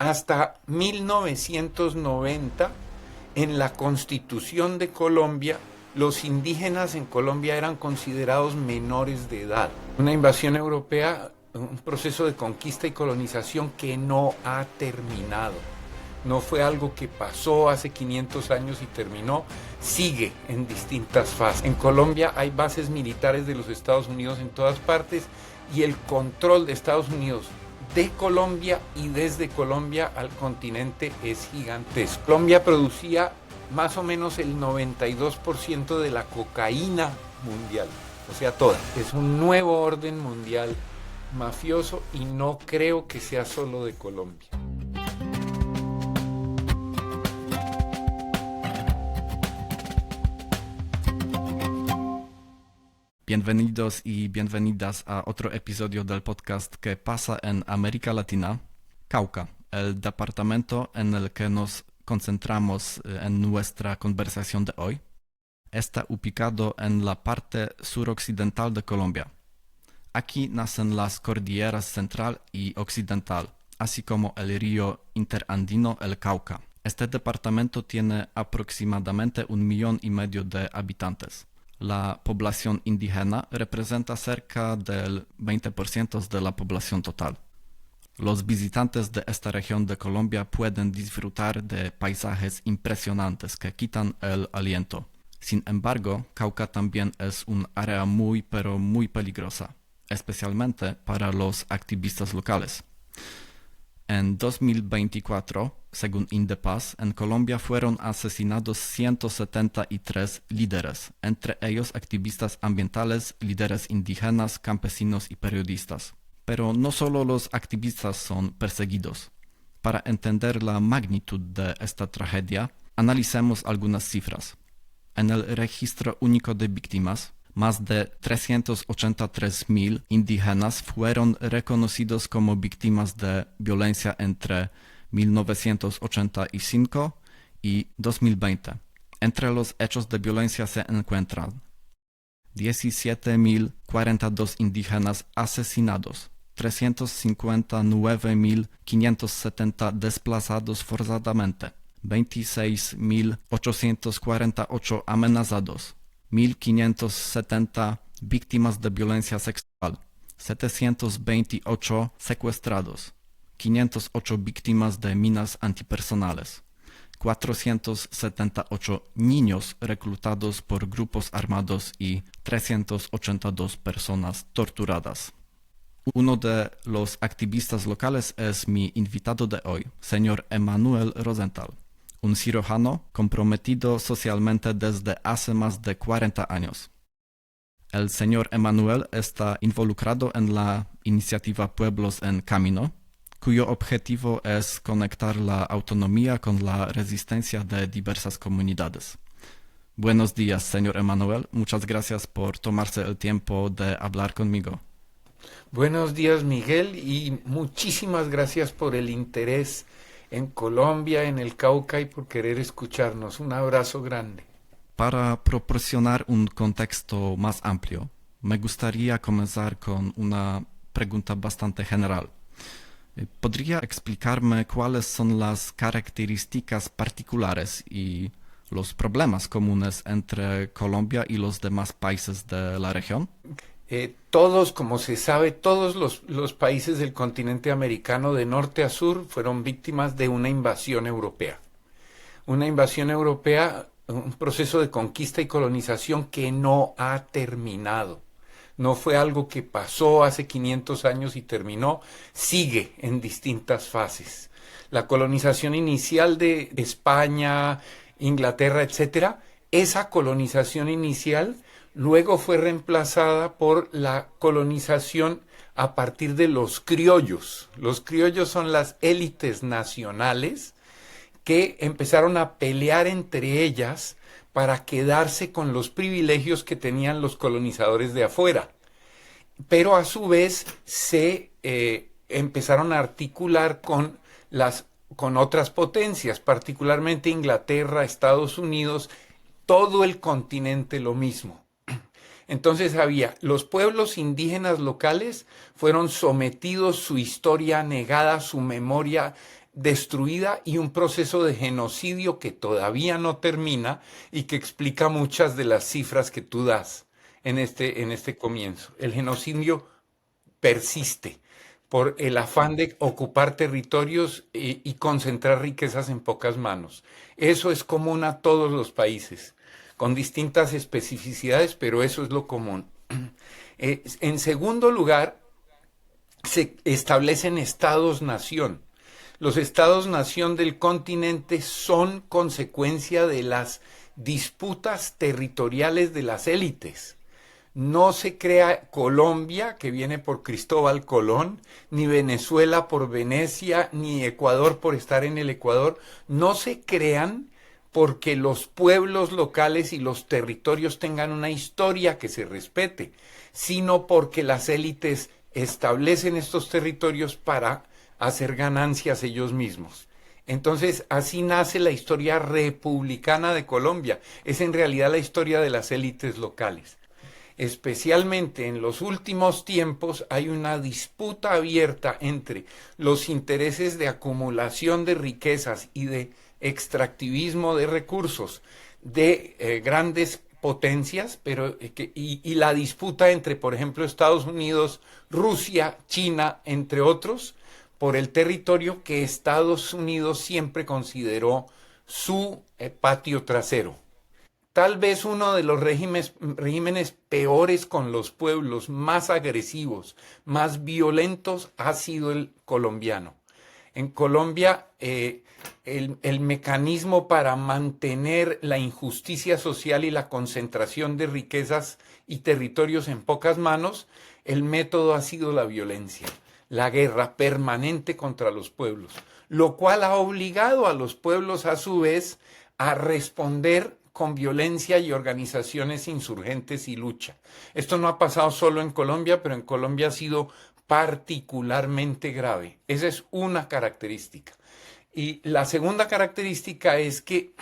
Hasta 1990, en la Constitución de Colombia, los indígenas en Colombia eran considerados menores de edad. Una invasión europea, un proceso de conquista y colonización que no ha terminado. No fue algo que pasó hace 500 años y terminó, sigue en distintas fases. En Colombia hay bases militares de los Estados Unidos en todas partes y el control de Estados Unidos de Colombia y desde Colombia al continente es gigantesco. Colombia producía más o menos el 92% de la cocaína mundial, o sea, toda. Es un nuevo orden mundial mafioso y no creo que sea solo de Colombia. Bienvenidos y bienvenidas a otro episodio del podcast que pasa en América Latina, Cauca, el departamento en el que nos concentramos en nuestra conversación de hoy. Está ubicado en la parte suroccidental de Colombia. Aquí nacen las cordilleras central y occidental, así como el río interandino el Cauca. Este departamento tiene aproximadamente 1,5 millones de habitantes. La población indígena representa cerca del 20% de la población total. Los visitantes de esta región de Colombia pueden disfrutar de paisajes impresionantes que quitan el aliento. Sin embargo, Cauca también es un área muy peligrosa, especialmente para los activistas locales. En 2024, según Indepaz, en Colombia fueron asesinados 173 líderes, entre ellos activistas ambientales, líderes indígenas, campesinos y periodistas. Pero no solo los activistas son perseguidos. Para entender la magnitud de esta tragedia, analicemos algunas cifras. En el registro único de víctimas, más de 383,000 indígenas fueron reconocidos como víctimas de violencia entre 1985 y 2020. Entre los hechos de violencia se encuentran 17,042 indígenas asesinados, 359,570 desplazados forzadamente, 26,848 amenazados, 1,570 víctimas de violencia sexual, 728 secuestrados, 508 víctimas de minas antipersonales, 478 niños reclutados por grupos armados y 382 personas torturadas. Uno de los activistas locales es mi invitado de hoy, señor Emanuel Rosenthal, un cirujano comprometido socialmente desde hace más de 40 años. El señor Emanuel está involucrado en la iniciativa Pueblos en Camino, cuyo objetivo es conectar la autonomía con la resistencia de diversas comunidades. Buenos días, señor Emanuel. Muchas gracias por tomarse el tiempo de hablar conmigo. Buenos días, Miguel, y muchísimas gracias por el interés en Colombia, en el Cauca y por querer escucharnos. Un abrazo grande. Para proporcionar un contexto más amplio, me gustaría comenzar con una pregunta bastante general. ¿Podría explicarme cuáles son las características particulares y los problemas comunes entre Colombia y los demás países de la región? Todos, como se sabe, todos los países del continente americano de norte a sur fueron víctimas de una invasión europea. Una invasión europea, un proceso de conquista y colonización que no ha terminado. No fue algo que pasó hace 500 años y terminó, sigue en distintas fases. La colonización inicial de España, Inglaterra, etcétera, esa colonización inicial luego fue reemplazada por la colonización a partir de los criollos. Los criollos son las élites nacionales que empezaron a pelear entre ellas para quedarse con los privilegios que tenían los colonizadores de afuera. Pero a su vez se empezaron a articular con otras potencias, particularmente Inglaterra, Estados Unidos, todo el continente lo mismo. Entonces los pueblos indígenas locales fueron sometidos, su historia negada, su memoria destruida y un proceso de genocidio que todavía no termina y que explica muchas de las cifras que tú das en este comienzo. El genocidio persiste por el afán de ocupar territorios y concentrar riquezas en pocas manos. Eso es común a todos los países, con distintas especificidades, pero eso es lo común. En segundo lugar, se establecen estados-nación. Los estados-nación del continente son consecuencia de las disputas territoriales de las élites. No se crea Colombia, que viene por Cristóbal Colón, ni Venezuela por Venecia, ni Ecuador por estar en el Ecuador. No se crean porque los pueblos locales y los territorios tengan una historia que se respete, sino porque las élites establecen estos territorios para hacer ganancias ellos mismos. Entonces, así nace la historia republicana de Colombia. Es en realidad la historia de las élites locales. Especialmente en los últimos tiempos hay una disputa abierta entre los intereses de acumulación de riquezas y de extractivismo de recursos de grandes potencias, y la disputa entre, por ejemplo, Estados Unidos, Rusia, China, entre otros, por el territorio que Estados Unidos siempre consideró su patio trasero. Tal vez uno de los regímenes peores con los pueblos, más agresivos, más violentos, ha sido el colombiano. En Colombia, el mecanismo para mantener la injusticia social y la concentración de riquezas y territorios en pocas manos, el método ha sido la violencia, la guerra permanente contra los pueblos, lo cual ha obligado a los pueblos a su vez a responder con violencia y organizaciones insurgentes y lucha. Esto no ha pasado solo en Colombia, pero en Colombia ha sido particularmente grave. Esa es una característica. Y la segunda característica es que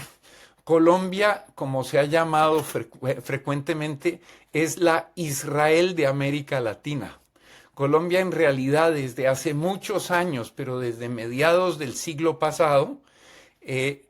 Colombia, como se ha llamado frecuentemente, es la Israel de América Latina. Colombia en realidad desde hace muchos años, pero desde mediados del siglo pasado,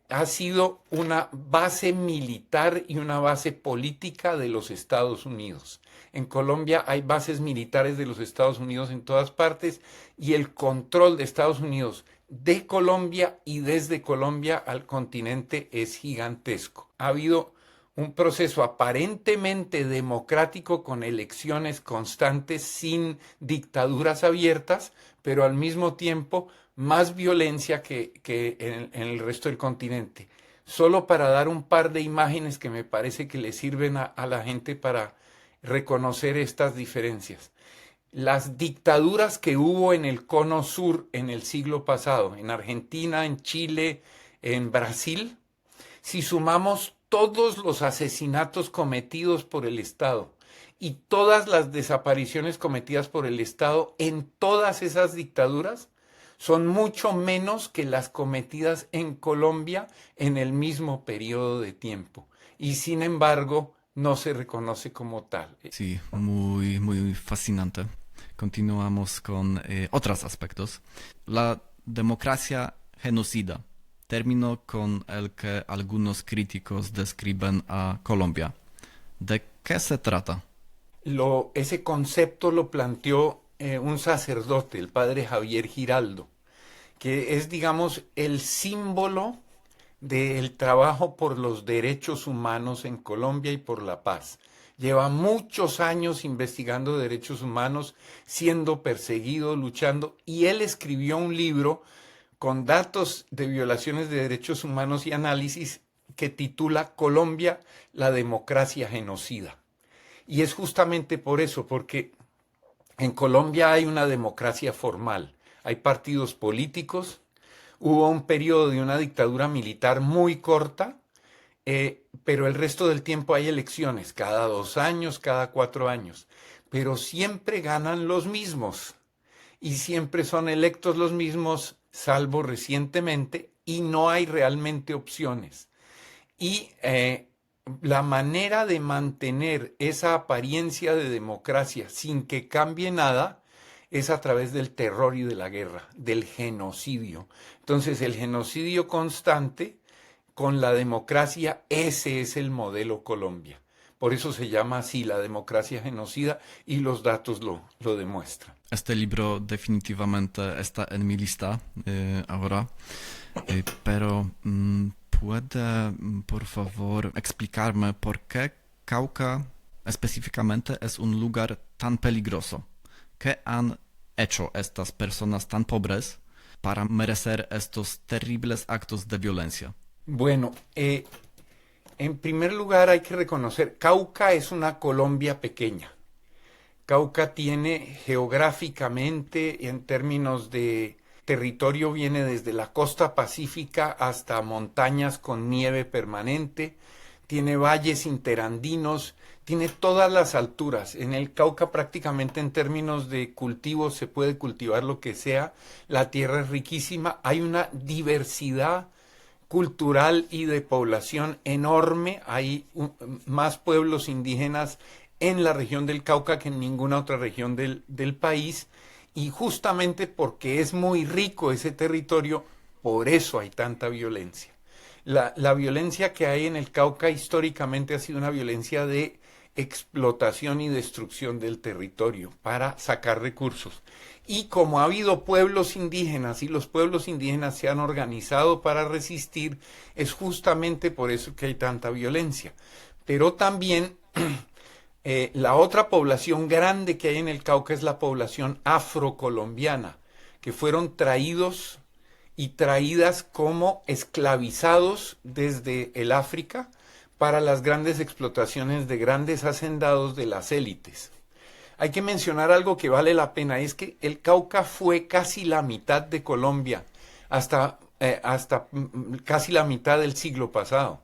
ha sido una base militar y una base política de los Estados Unidos. En Colombia hay bases militares de los Estados Unidos en todas partes y el control de Estados Unidos de Colombia y desde Colombia al continente es gigantesco. Ha habido un proceso aparentemente democrático con elecciones constantes sin dictaduras abiertas, pero al mismo tiempo más violencia que en el resto del continente. Solo para dar un par de imágenes que me parece que le sirven a la gente para reconocer estas diferencias. Las dictaduras que hubo en el cono sur en el siglo pasado, en Argentina, en Chile, en Brasil, si sumamos todos los asesinatos cometidos por el Estado y todas las desapariciones cometidas por el Estado en todas esas dictaduras, son mucho menos que las cometidas en Colombia en el mismo periodo de tiempo. Y sin embargo, no se reconoce como tal. Sí, muy, muy fascinante. Continuamos con otros aspectos. La democracia genocida, término con el que algunos críticos describen a Colombia. ¿De qué se trata? Ese concepto lo planteó un sacerdote, el padre Javier Giraldo, que es, digamos, el símbolo del trabajo por los derechos humanos en Colombia y por la paz. Lleva muchos años investigando derechos humanos, siendo perseguido, luchando, y él escribió un libro con datos de violaciones de derechos humanos y análisis que titula Colombia, la democracia genocida. Y es justamente por eso, porque en Colombia hay una democracia formal, hay partidos políticos, hubo un periodo de una dictadura militar muy corta, pero el resto del tiempo hay elecciones, cada 2 años, cada 4 años, pero siempre ganan los mismos y siempre son electos los mismos, salvo recientemente, y no hay realmente opciones. Y la manera de mantener esa apariencia de democracia sin que cambie nada es a través del terror y de la guerra, del genocidio. Entonces, el genocidio constante con la democracia, ese es el modelo Colombia. Por eso se llama así, la democracia genocida, y los datos lo demuestran. Este libro definitivamente está en mi lista ahora, pero ¿puede, por favor, explicarme por qué Cauca específicamente es un lugar tan peligroso? ¿Qué han hecho estas personas tan pobres para merecer estos terribles actos de violencia? Bueno, en primer lugar hay que reconocer, Cauca es una Colombia pequeña. Cauca tiene geográficamente, en términos de territorio, viene desde la costa pacífica hasta montañas con nieve permanente, tiene valles interandinos, tiene todas las alturas. En el Cauca prácticamente en términos de cultivos se puede cultivar lo que sea, la tierra es riquísima, hay una diversidad cultural y de población enorme, hay más pueblos indígenas en la región del Cauca que en ninguna otra región del país, y justamente porque es muy rico ese territorio, por eso hay tanta violencia. La violencia que hay en el Cauca históricamente ha sido una violencia de explotación y destrucción del territorio para sacar recursos. Y como ha habido pueblos indígenas y los pueblos indígenas se han organizado para resistir, es justamente por eso que hay tanta violencia. Pero también la otra población grande que hay en el Cauca es la población afrocolombiana, que fueron traídos y traídas como esclavizados desde el África para las grandes explotaciones de grandes hacendados de las élites. Hay que mencionar algo que vale la pena, es que el Cauca fue casi la mitad de Colombia, hasta casi la mitad del siglo pasado.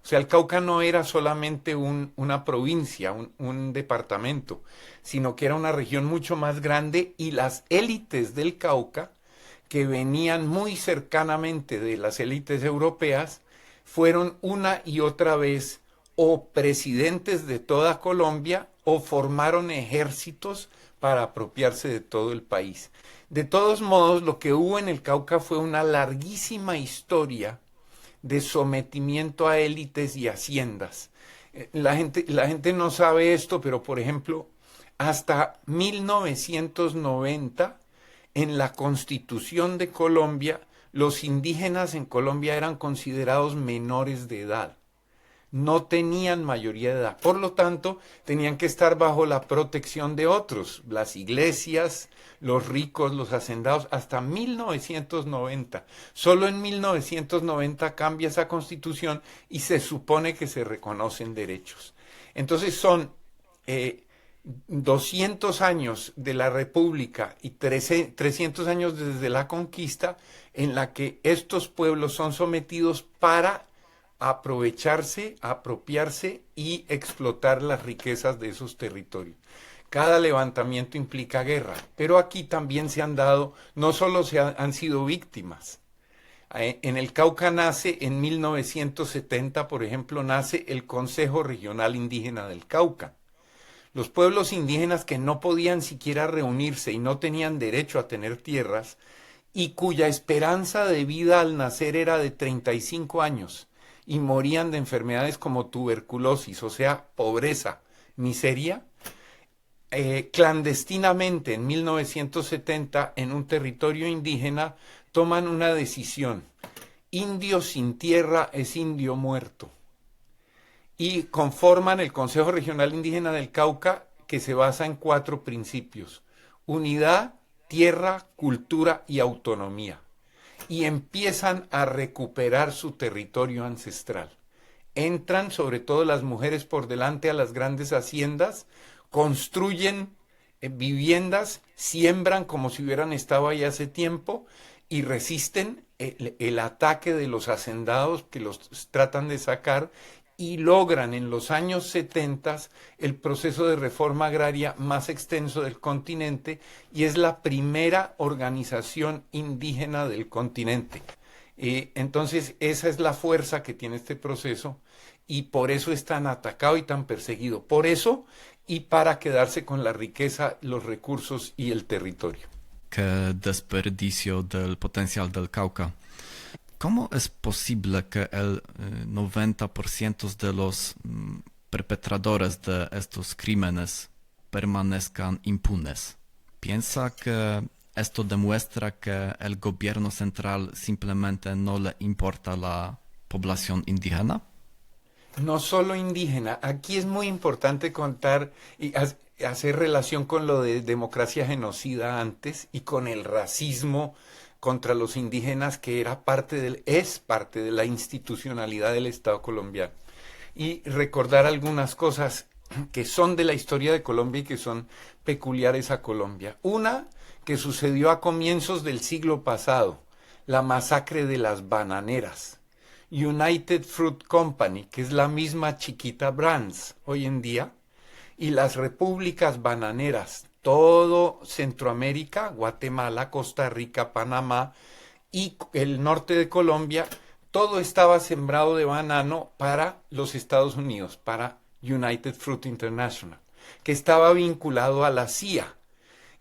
O sea, el Cauca no era solamente una provincia, un departamento, sino que era una región mucho más grande, y las élites del Cauca, que venían muy cercanamente de las élites europeas, fueron una y otra vez o presidentes de toda Colombia o formaron ejércitos para apropiarse de todo el país. De todos modos, lo que hubo en el Cauca fue una larguísima historia de sometimiento a élites y haciendas. La gente no sabe esto, pero por ejemplo, hasta 1990, en la Constitución de Colombia, los indígenas en Colombia eran considerados menores de edad. No tenían mayoría de edad. Por lo tanto, tenían que estar bajo la protección de otros, las iglesias, los ricos, los hacendados, hasta 1990. Solo en 1990 cambia esa constitución y se supone que se reconocen derechos. Entonces son 200 años de la República y 300 años desde la conquista en la que estos pueblos son sometidos para aprovecharse, apropiarse y explotar las riquezas de esos territorios. Cada levantamiento implica guerra, pero aquí también se han dado, no solo han sido víctimas. En el Cauca nace, en 1970, por ejemplo, nace el Consejo Regional Indígena del Cauca. Los pueblos indígenas que no podían siquiera reunirse y no tenían derecho a tener tierras, y cuya esperanza de vida al nacer era de 35 años, y morían de enfermedades como tuberculosis, o sea, pobreza, miseria, clandestinamente en 1970 en un territorio indígena toman una decisión: indio sin tierra es indio muerto, y conforman el Consejo Regional Indígena del Cauca, que se basa en 4 principios: unidad, tierra, cultura y autonomía, y empiezan a recuperar su territorio ancestral. Entran, sobre todo las mujeres, por delante a las grandes haciendas, construyen viviendas, siembran como si hubieran estado ahí hace tiempo y resisten el ataque de los hacendados que los tratan de sacar, y logran en los años 70 el proceso de reforma agraria más extenso del continente, y es la primera organización indígena del continente. Entonces esa es la fuerza que tiene este proceso, y por eso es tan atacado y tan perseguido. Por eso y para quedarse con la riqueza, los recursos y el territorio. Qué desperdicio del potencial del Cauca. ¿Cómo es posible que el 90% de los perpetradores de estos crímenes permanezcan impunes? ¿Piensa que esto demuestra que el gobierno central simplemente no le importa la población indígena? No solo indígena, aquí es muy importante contar y hacer relación con lo de democracia genocida antes y con el racismo contra los indígenas que es parte de la institucionalidad del Estado colombiano. Y recordar algunas cosas que son de la historia de Colombia y que son peculiares a Colombia. Una que sucedió a comienzos del siglo pasado, la masacre de las bananeras. United Fruit Company, que es la misma Chiquita Brands hoy en día, y las repúblicas bananeras, todo Centroamérica, Guatemala, Costa Rica, Panamá y el norte de Colombia, todo estaba sembrado de banano para los Estados Unidos, para United Fruit International, que estaba vinculado a la CIA,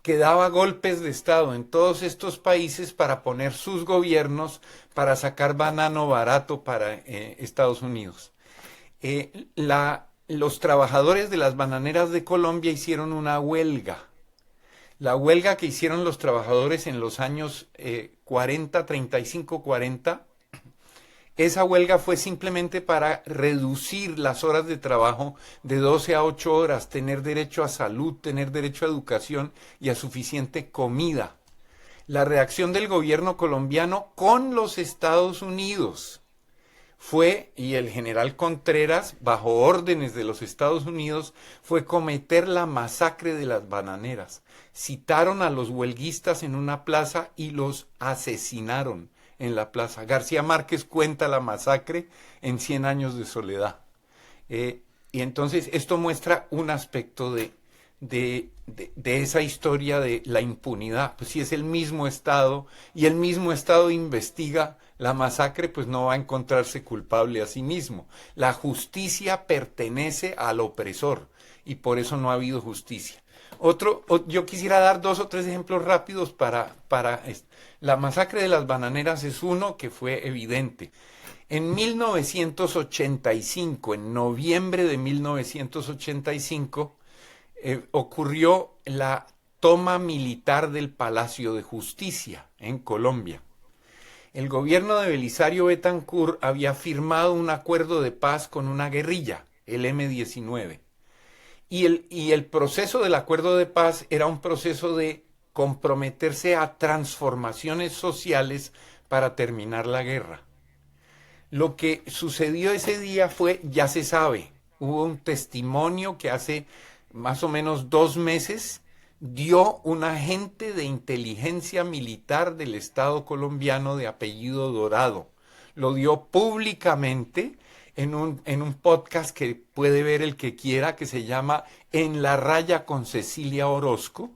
que daba golpes de Estado en todos estos países para poner sus gobiernos para sacar banano barato para Estados Unidos. Los trabajadores de las bananeras de Colombia hicieron una huelga. La huelga que hicieron los trabajadores en los años 40, 35, 40, esa huelga fue simplemente para reducir las horas de trabajo de 12 a 8 horas, tener derecho a salud, tener derecho a educación y a suficiente comida. La reacción del gobierno colombiano con los Estados Unidos fue, y el general Contreras, bajo órdenes de los Estados Unidos, fue cometer la masacre de las bananeras. Citaron a los huelguistas en una plaza y los asesinaron en la plaza. García Márquez cuenta la masacre en 100 años de soledad. Y entonces esto muestra un aspecto de esa historia de la impunidad. Pues si es el mismo Estado y el mismo Estado investiga la masacre, pues no va a encontrarse culpable a sí mismo. La justicia pertenece al opresor y por eso no ha habido justicia. Yo quisiera dar 2 o 3 ejemplos rápidos para la masacre de las bananeras es uno que fue evidente. En 1985, en noviembre de 1985, ocurrió la toma militar del Palacio de Justicia en Colombia. El gobierno de Belisario Betancur había firmado un acuerdo de paz con una guerrilla, el M-19. Y el proceso del acuerdo de paz era un proceso de comprometerse a transformaciones sociales para terminar la guerra. Lo que sucedió ese día fue, ya se sabe, hubo un testimonio que hace más o menos 2 meses dio un agente de inteligencia militar del Estado colombiano de apellido Dorado. Lo dio públicamente en un podcast que puede ver el que quiera, que se llama En la raya con Cecilia Orozco.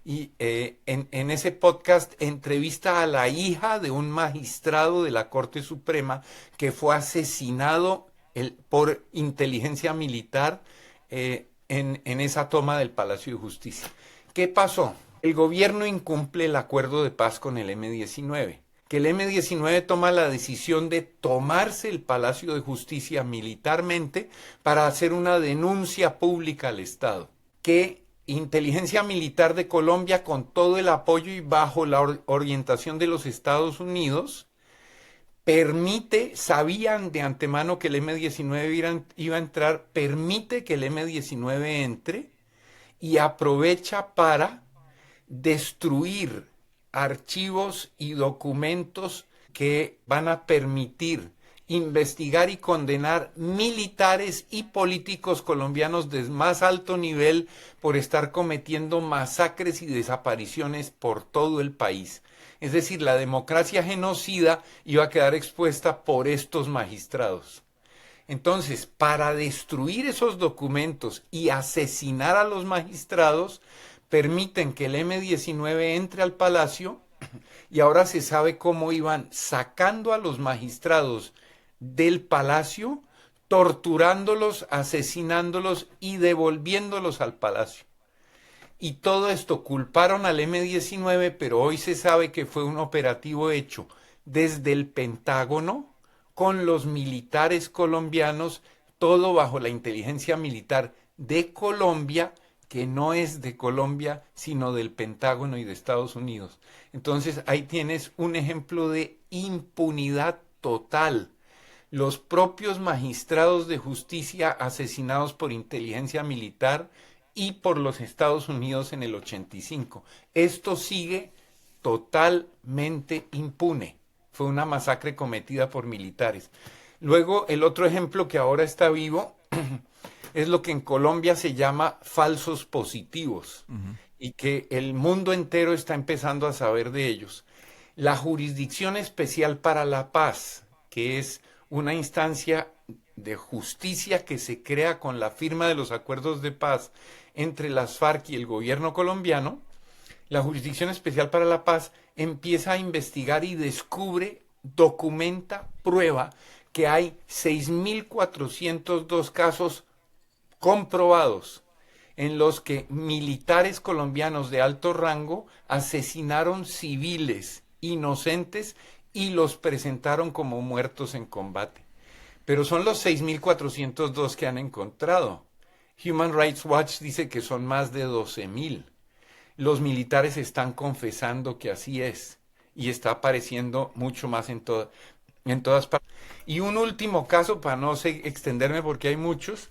Y en ese podcast entrevista a la hija de un magistrado de la Corte Suprema que fue asesinado por inteligencia militar en esa toma del Palacio de Justicia. ¿Qué pasó? El gobierno incumple el acuerdo de paz con el M-19. Que el M-19 toma la decisión de tomarse el Palacio de Justicia militarmente para hacer una denuncia pública al Estado. Que Inteligencia Militar de Colombia, con todo el apoyo y bajo la orientación de los Estados Unidos, sabían de antemano que el M-19 iba a entrar, permite que el M-19 entre y aprovecha para destruir archivos y documentos que van a permitir investigar y condenar militares y políticos colombianos de más alto nivel por estar cometiendo masacres y desapariciones por todo el país. Es decir, la democracia genocida iba a quedar expuesta por estos magistrados. Entonces, para destruir esos documentos y asesinar a los magistrados, permiten que el M-19 entre al palacio y ahora se sabe cómo iban sacando a los magistrados del palacio, torturándolos, asesinándolos y devolviéndolos al palacio. Y todo esto culparon al M-19, pero hoy se sabe que fue un operativo hecho desde el Pentágono con los militares colombianos, todo bajo la inteligencia militar de Colombia, que no es de Colombia, sino del Pentágono y de Estados Unidos. Entonces ahí tienes un ejemplo de impunidad total. Los propios magistrados de justicia asesinados por inteligencia militar y por los Estados Unidos en el 85. Esto sigue totalmente impune. Fue una masacre cometida por militares. Luego, el otro ejemplo que ahora está vivo es lo que en Colombia se llama falsos positivos y que el mundo entero está empezando a saber de ellos. La Jurisdicción Especial para la Paz, que es una instancia de justicia que se crea con la firma de los acuerdos de paz entre las FARC y el gobierno colombiano, la Jurisdicción Especial para la Paz empieza a investigar y descubre, documenta, prueba que hay 6.402 casos comprobados en los que militares colombianos de alto rango asesinaron civiles inocentes y los presentaron como muertos en combate. Pero son los 6.402 que han encontrado. Human Rights Watch dice que son más de 12.000. Los militares están confesando que así es y está apareciendo mucho más en todas partes. Y un último caso, para no extenderme porque hay muchos,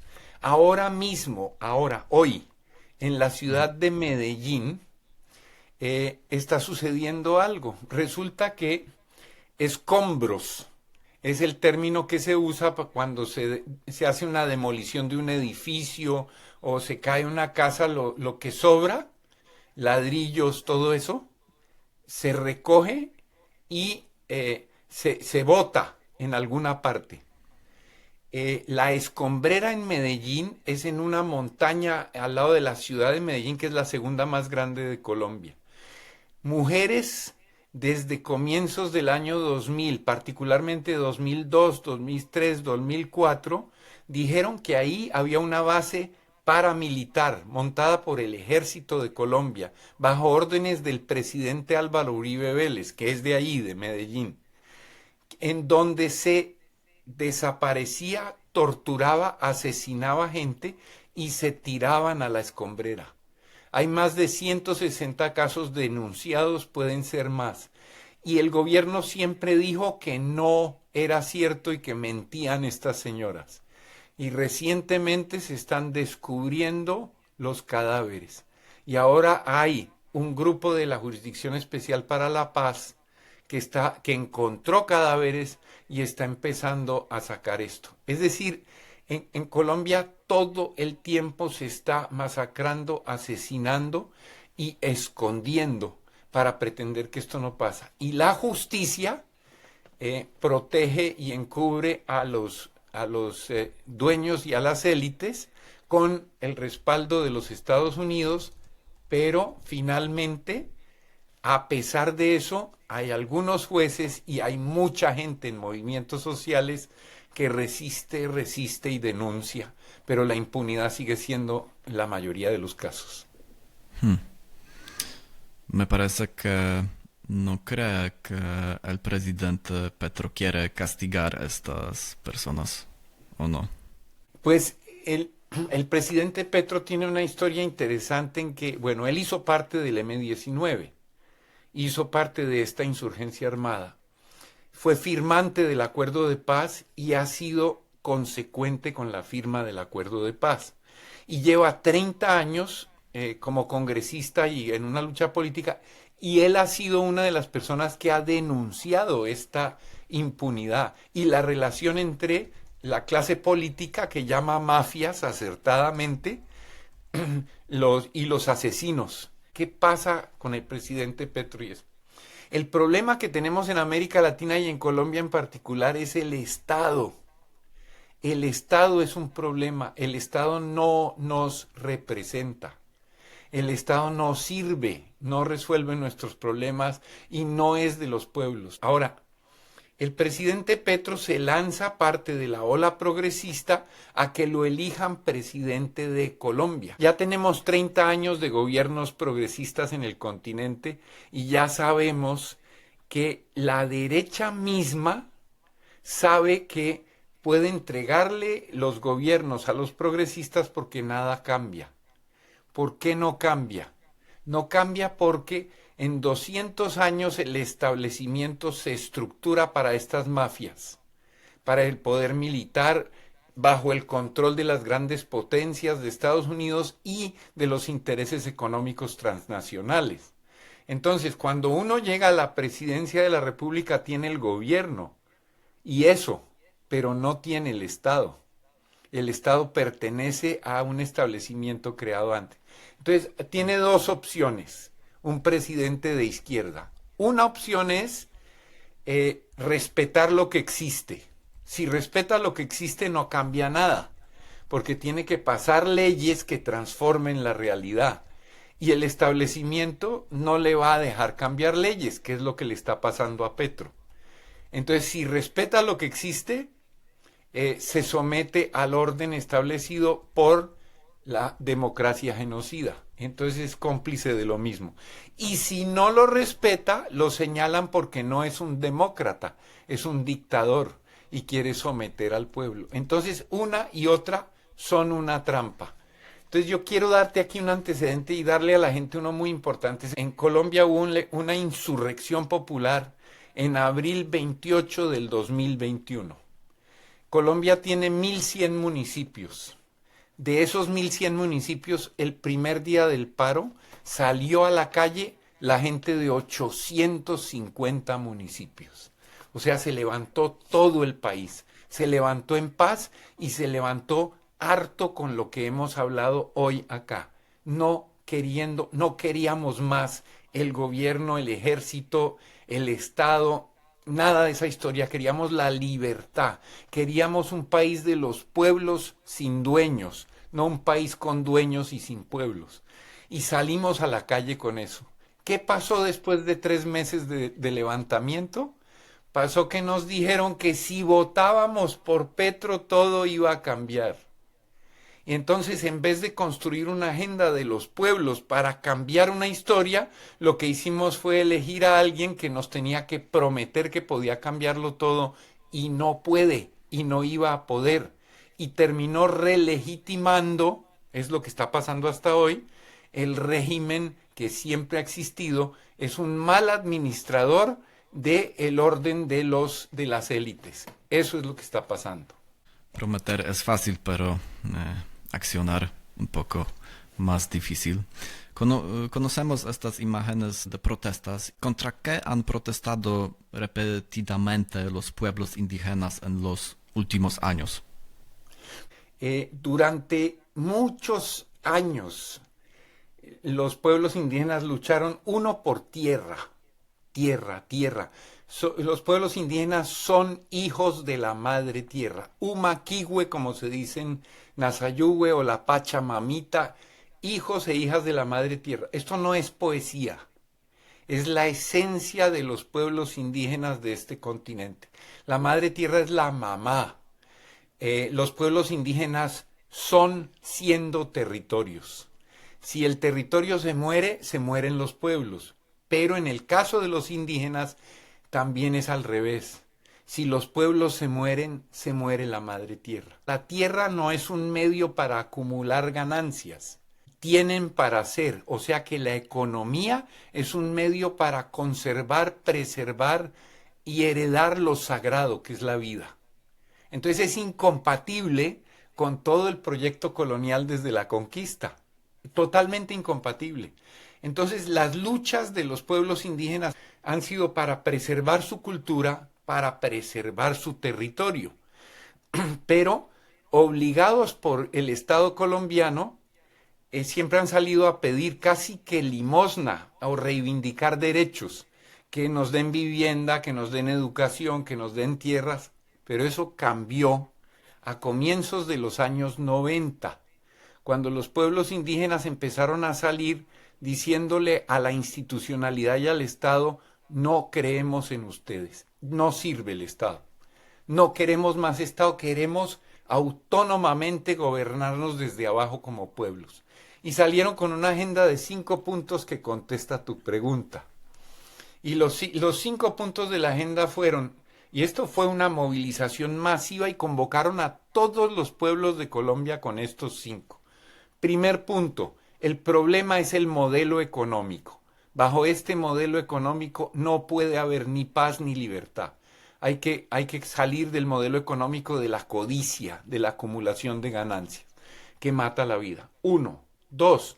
hoy, en la ciudad de Medellín, está sucediendo algo. Resulta que escombros es el término que se usa cuando se hace una demolición de un edificio o se cae una casa, lo que sobra, ladrillos, todo eso, se recoge y se bota en alguna parte. La escombrera en Medellín es en una montaña al lado de la ciudad de Medellín, que es la segunda más grande de Colombia. Mujeres desde comienzos del año 2000, particularmente 2002, 2003, 2004, dijeron que ahí había una base paramilitar montada por el Ejército de Colombia, bajo órdenes del presidente Álvaro Uribe Vélez, que es de ahí, de Medellín, en donde se desaparecía, torturaba, asesinaba gente y se tiraban a la escombrera. Hay más de 160 casos denunciados, pueden ser más. Y el gobierno siempre dijo que no era cierto y que mentían estas señoras. Y recientemente se están descubriendo los cadáveres. Y ahora hay un grupo de la Jurisdicción Especial para la Paz que encontró cadáveres y está empezando a sacar esto. Es decir, en Colombia todo el tiempo se está masacrando, asesinando y escondiendo para pretender que esto no pasa. Y la justicia protege y encubre a los dueños y a las élites con el respaldo de los Estados Unidos, pero finalmente, a pesar de eso, hay algunos jueces y hay mucha gente en movimientos sociales que resiste y denuncia, pero la impunidad sigue siendo la mayoría de los casos. Me parece que no cree que el presidente Petro quiere castigar a estas personas, ¿o no? Pues el presidente Petro tiene una historia interesante en que, bueno, él hizo parte del M-19, hizo parte de esta insurgencia armada, fue firmante del acuerdo de paz y ha sido consecuente con la firma del acuerdo de paz. Y lleva 30 años como congresista y en una lucha política, y él ha sido una de las personas que ha denunciado esta impunidad y la relación entre la clase política, que llama mafias acertadamente, y los asesinos. ¿Qué pasa con el presidente Petro y eso? El problema que tenemos en América Latina y en Colombia en particular es el Estado. El Estado es un problema. El Estado no nos representa. El Estado no sirve, no resuelve nuestros problemas y no es de los pueblos. Ahora, El presidente Petro se lanza parte de la ola progresista a que lo elijan presidente de Colombia. Ya tenemos 30 años de gobiernos progresistas en el continente y ya sabemos que la derecha misma sabe que puede entregarle los gobiernos a los progresistas porque nada cambia. ¿Por qué no cambia? No cambia porque en 200 años el establecimiento se estructura para estas mafias, para el poder militar bajo el control de las grandes potencias de Estados Unidos y de los intereses económicos transnacionales. Entonces, cuando uno llega a la presidencia de la República, tiene el gobierno y eso, pero no tiene el Estado. El Estado pertenece a un establecimiento creado antes. Entonces, tiene dos opciones, un presidente de izquierda. Una opción es respetar lo que existe. Si respeta lo que existe, no cambia nada, porque tiene que pasar leyes que transformen la realidad. Y el establecimiento no le va a dejar cambiar leyes, que es lo que le está pasando a Petro. Entonces, si respeta lo que existe, se somete al orden establecido por la democracia genocida. Entonces es cómplice de lo mismo. Y si no lo respeta, lo señalan porque no es un demócrata, es un dictador y quiere someter al pueblo. Entonces una y otra son una trampa. Entonces yo quiero darte aquí un antecedente y darle a la gente uno muy importante. En Colombia hubo una insurrección popular en abril 28 del 2021. Colombia tiene 1.100 municipios. De esos 1.100 municipios, el primer día del paro salió a la calle la gente de 850 municipios. O sea, se levantó todo el país. Se levantó en paz y se levantó harto con lo que hemos hablado hoy acá. No queríamos más el gobierno, el ejército, el Estado, nada de esa historia. Queríamos la libertad. Queríamos un país de los pueblos sin dueños, no un país con dueños y sin pueblos. Y salimos a la calle con eso. ¿Qué pasó después de 3 meses de levantamiento? Pasó que nos dijeron que si votábamos por Petro todo iba a cambiar. Y entonces, en vez de construir una agenda de los pueblos para cambiar una historia, lo que hicimos fue elegir a alguien que nos tenía que prometer que podía cambiarlo todo y no puede y no iba a poder. Y terminó relegitimando, es lo que está pasando hasta hoy, el régimen que siempre ha existido, es un mal administrador del orden de las élites. Eso es lo que está pasando. Prometer es fácil, pero accionar un poco más difícil. Conocemos estas imágenes de protestas. ¿Contra qué han protestado repetidamente los pueblos indígenas en los últimos años? Durante muchos años, los pueblos indígenas lucharon por tierra. Los pueblos indígenas son hijos de la madre tierra. Umaquihue, como se dicen, Nazayúe o la Pachamamita, hijos e hijas de la madre tierra. Esto no es poesía, es la esencia de los pueblos indígenas de este continente. La madre tierra es la mamá. Los pueblos indígenas son siendo territorios. Si el territorio se muere, se mueren los pueblos. Pero en el caso de los indígenas también es al revés. Si los pueblos se mueren, se muere la madre tierra. La tierra no es un medio para acumular ganancias. Tienen para hacer, o sea que la economía es un medio para conservar, preservar y heredar lo sagrado que es la vida. Entonces es incompatible con todo el proyecto colonial desde la conquista. Totalmente incompatible. Entonces las luchas de los pueblos indígenas han sido para preservar su cultura, para preservar su territorio, pero obligados por el Estado colombiano, siempre han salido a pedir casi que limosna o reivindicar derechos, que nos den vivienda, que nos den educación, que nos den tierras, pero eso cambió a comienzos de los años 90, cuando los pueblos indígenas empezaron a salir diciéndole a la institucionalidad y al Estado, no creemos en ustedes. no sirve el Estado. No queremos más Estado, queremos autónomamente gobernarnos desde abajo como pueblos. Y salieron con una agenda de 5 puntos que contesta tu pregunta. Y los 5 puntos de la agenda fueron, y esto fue una movilización masiva y convocaron a todos los pueblos de Colombia con estos 5. Primer punto, el problema es el modelo económico. Bajo este modelo económico no puede haber ni paz ni libertad. Hay que salir del modelo económico de la codicia, de la acumulación de ganancias, que mata la vida. 1. 2.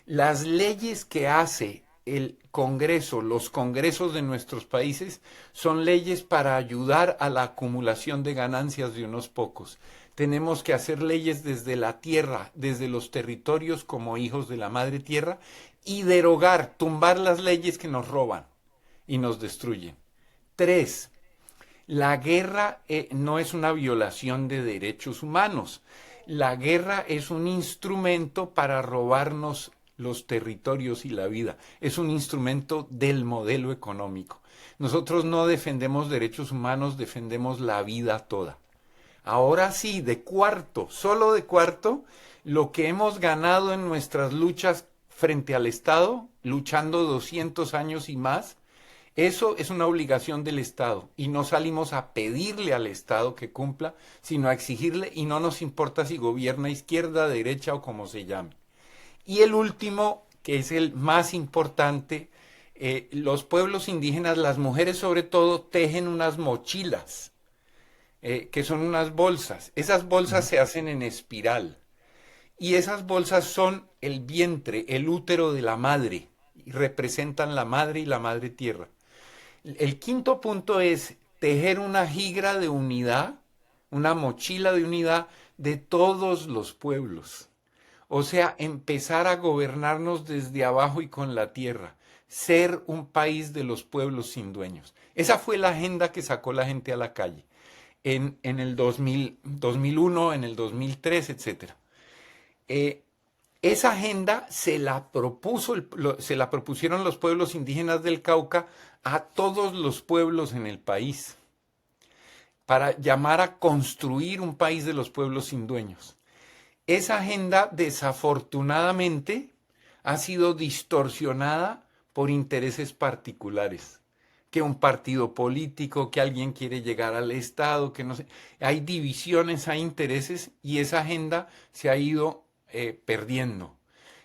Las leyes que hace el Congreso, los congresos de nuestros países, son leyes para ayudar a la acumulación de ganancias de unos pocos. Tenemos que hacer leyes desde la tierra, desde los territorios como hijos de la madre tierra, y derogar, tumbar las leyes que nos roban y nos destruyen. 3. La guerra no es una violación de derechos humanos. La guerra es un instrumento para robarnos los territorios y la vida. Es un instrumento del modelo económico. Nosotros no defendemos derechos humanos, defendemos la vida toda. Ahora sí, de cuarto, solo de cuarto, lo que hemos ganado en nuestras luchas frente al Estado, luchando 200 años y más, eso es una obligación del Estado y no salimos a pedirle al Estado que cumpla, sino a exigirle y no nos importa si gobierna izquierda, derecha o como se llame. Y el último, que es el más importante, los pueblos indígenas, las mujeres sobre todo, tejen unas mochilas, que son unas bolsas. Esas bolsas se hacen en espiral y esas bolsas son el vientre, el útero de la madre, y representan la madre y la madre tierra. El quinto punto es tejer una jigra de unidad, una mochila de unidad de todos los pueblos. O sea, empezar a gobernarnos desde abajo y con la tierra. Ser un país de los pueblos sin dueños. Esa fue la agenda que sacó la gente a la calle en el 2001, en el 2003, etc. Esa agenda se la propusieron los pueblos indígenas del Cauca a todos los pueblos en el país para llamar a construir un país de los pueblos sin dueños. Esa agenda, desafortunadamente, ha sido distorsionada por intereses particulares. Que un partido político, que alguien quiere llegar al Estado, que no sé. Hay divisiones, hay intereses y esa agenda se ha ido perdiendo.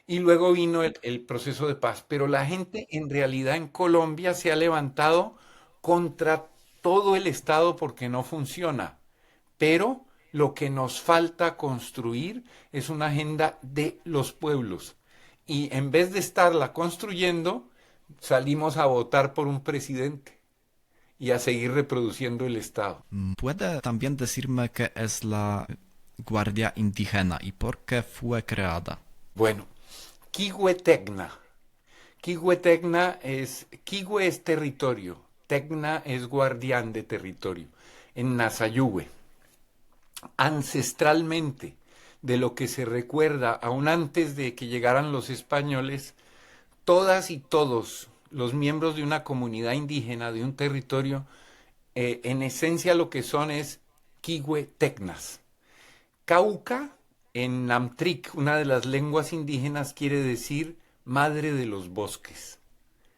Y luego vino el proceso de paz. Pero la gente en realidad en Colombia se ha levantado contra todo el Estado porque no funciona. Pero lo que nos falta construir es una agenda de los pueblos. Y en vez de estarla construyendo, salimos a votar por un presidente y a seguir reproduciendo el Estado. ¿Puede también decirme qué es la Guardia Indígena y por qué fue creada? Bueno, Quihue-Tecna. Quihue-Tecna Quihue es territorio, Tecna es guardián de territorio, en Nazayúe. Ancestralmente, de lo que se recuerda, aún antes de que llegaran los españoles, todas y todos los miembros de una comunidad indígena, de un territorio, en esencia lo que son es Quihue-Tecnas. Cauca, en Namtric, una de las lenguas indígenas, quiere decir madre de los bosques.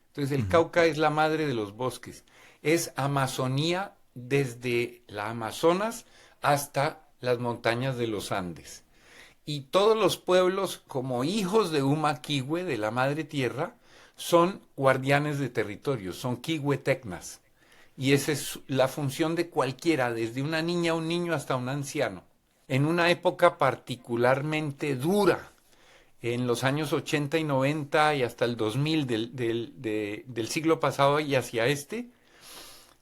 Entonces el Cauca es la madre de los bosques. Es Amazonía desde la Amazonas hasta las montañas de los Andes. Y todos los pueblos, como hijos de Uma Quihue, de la madre tierra, son guardianes de territorio, son Quihue-Tecnas. Y esa es la función de cualquiera, desde una niña, un niño hasta un anciano. En una época particularmente dura, en los años 80 y 90 y hasta el 2000 del siglo pasado y hacia este,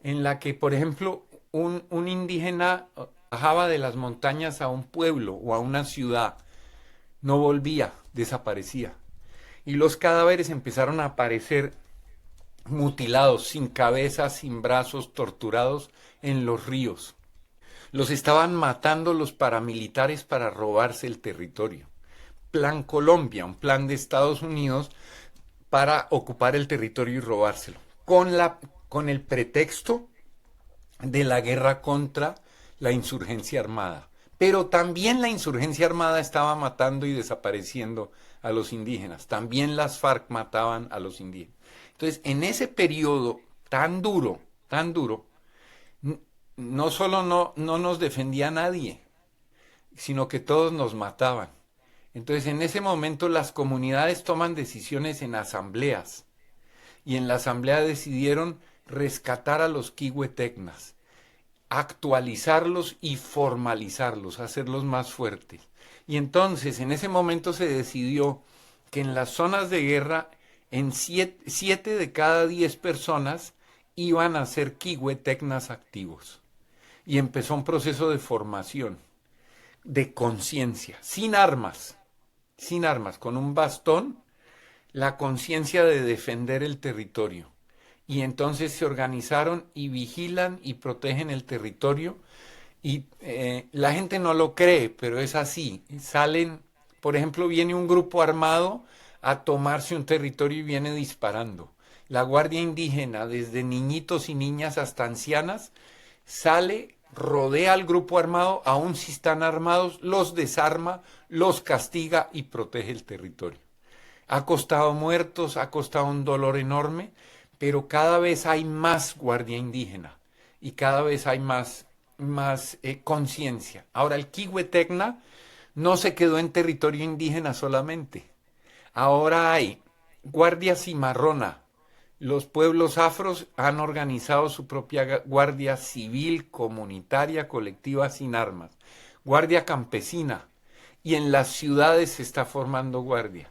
en la que, por ejemplo, un indígena bajaba de las montañas a un pueblo o a una ciudad, no volvía, desaparecía. Y los cadáveres empezaron a aparecer mutilados, sin cabeza, sin brazos, torturados en los ríos. Los estaban matando los paramilitares para robarse el territorio. Plan Colombia, un plan de Estados Unidos para ocupar el territorio y robárselo. Con el pretexto de la guerra contra la insurgencia armada. Pero también la insurgencia armada estaba matando y desapareciendo a los indígenas. También las FARC mataban a los indígenas. Entonces, en ese periodo tan duro, no solo no nos defendía nadie, sino que todos nos mataban. Entonces, en ese momento las comunidades toman decisiones en asambleas y en la asamblea decidieron rescatar a los Kihuetecnas, actualizarlos y formalizarlos, hacerlos más fuertes. Y entonces, en ese momento se decidió que en las zonas de guerra, en 7 de cada 10 personas iban a ser Kihuetecnas activos. Y empezó un proceso de formación, de conciencia, sin armas, con un bastón, la conciencia de defender el territorio. Y entonces se organizaron y vigilan y protegen el territorio. Y la gente no lo cree, pero es así. Salen, por ejemplo, viene un grupo armado a tomarse un territorio y viene disparando. La Guardia Indígena, desde niñitos y niñas hasta ancianas, sale, rodea al grupo armado, aun si están armados, los desarma, los castiga y protege el territorio. Ha costado muertos, ha costado un dolor enorme, pero cada vez hay más guardia indígena y cada vez hay más conciencia. Ahora, el Kihuetecna no se quedó en territorio indígena solamente. Ahora hay guardia cimarrona. Los pueblos afros han organizado su propia guardia civil, comunitaria, colectiva, sin armas. Guardia campesina. Y en las ciudades se está formando guardia.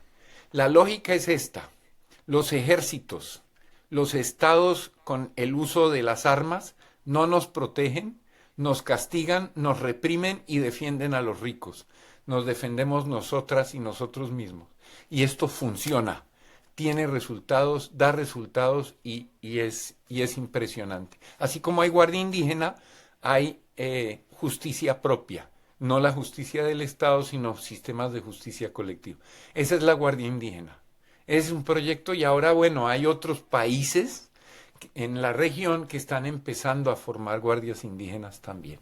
La lógica es esta. Los ejércitos, los estados con el uso de las armas no nos protegen, nos castigan, nos reprimen y defienden a los ricos. Nos defendemos nosotras y nosotros mismos. Y esto funciona, tiene resultados, da resultados y es impresionante. Así como hay guardia indígena, hay justicia propia. No la justicia del Estado, sino sistemas de justicia colectiva. Esa es la Guardia Indígena. Es un proyecto y ahora, bueno, hay otros países en la región que están empezando a formar guardias indígenas también.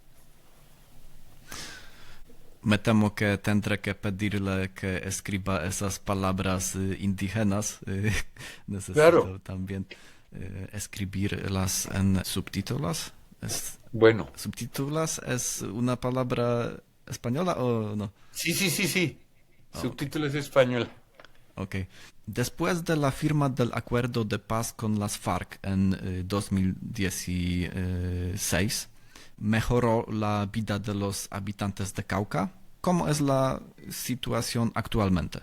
Me temo que tendré que pedirle que escriba esas palabras indígenas. Claro, Necesito también escribirlas en subtítulos. bueno, ¿Subtítulos es una palabra española o no? sí. Ok. Subtítulo es español. Ok. Después de la firma del acuerdo de paz con las FARC en 2016, mejoró la vida de los habitantes de Cauca. ¿Cómo es la situación actualmente?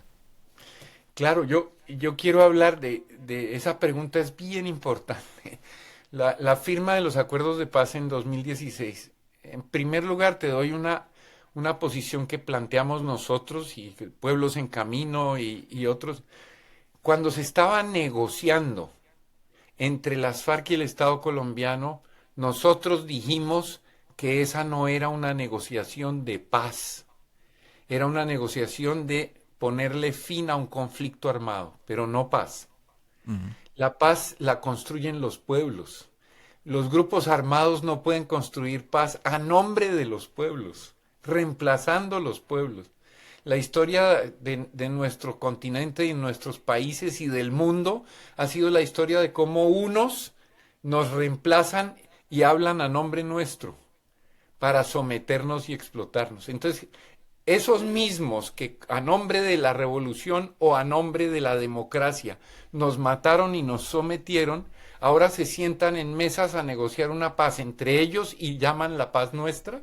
Claro, yo quiero hablar de esa pregunta, es bien importante. La firma de los acuerdos de paz en 2016. En primer lugar, te doy una posición que planteamos nosotros y Pueblos en Camino y otros. Cuando se estaba negociando entre las FARC y el Estado colombiano, nosotros dijimos que esa no era una negociación de paz, era una negociación de ponerle fin a un conflicto armado, pero no paz. Ujú. La paz la construyen los pueblos. Los grupos armados no pueden construir paz a nombre de los pueblos, reemplazando los pueblos. La historia de nuestro continente y nuestros países y del mundo ha sido la historia de cómo unos nos reemplazan y hablan a nombre nuestro para someternos y explotarnos. Entonces, esos mismos que a nombre de la revolución o a nombre de la democracia nos mataron y nos sometieron, ahora se sientan en mesas a negociar una paz entre ellos y llaman la paz nuestra.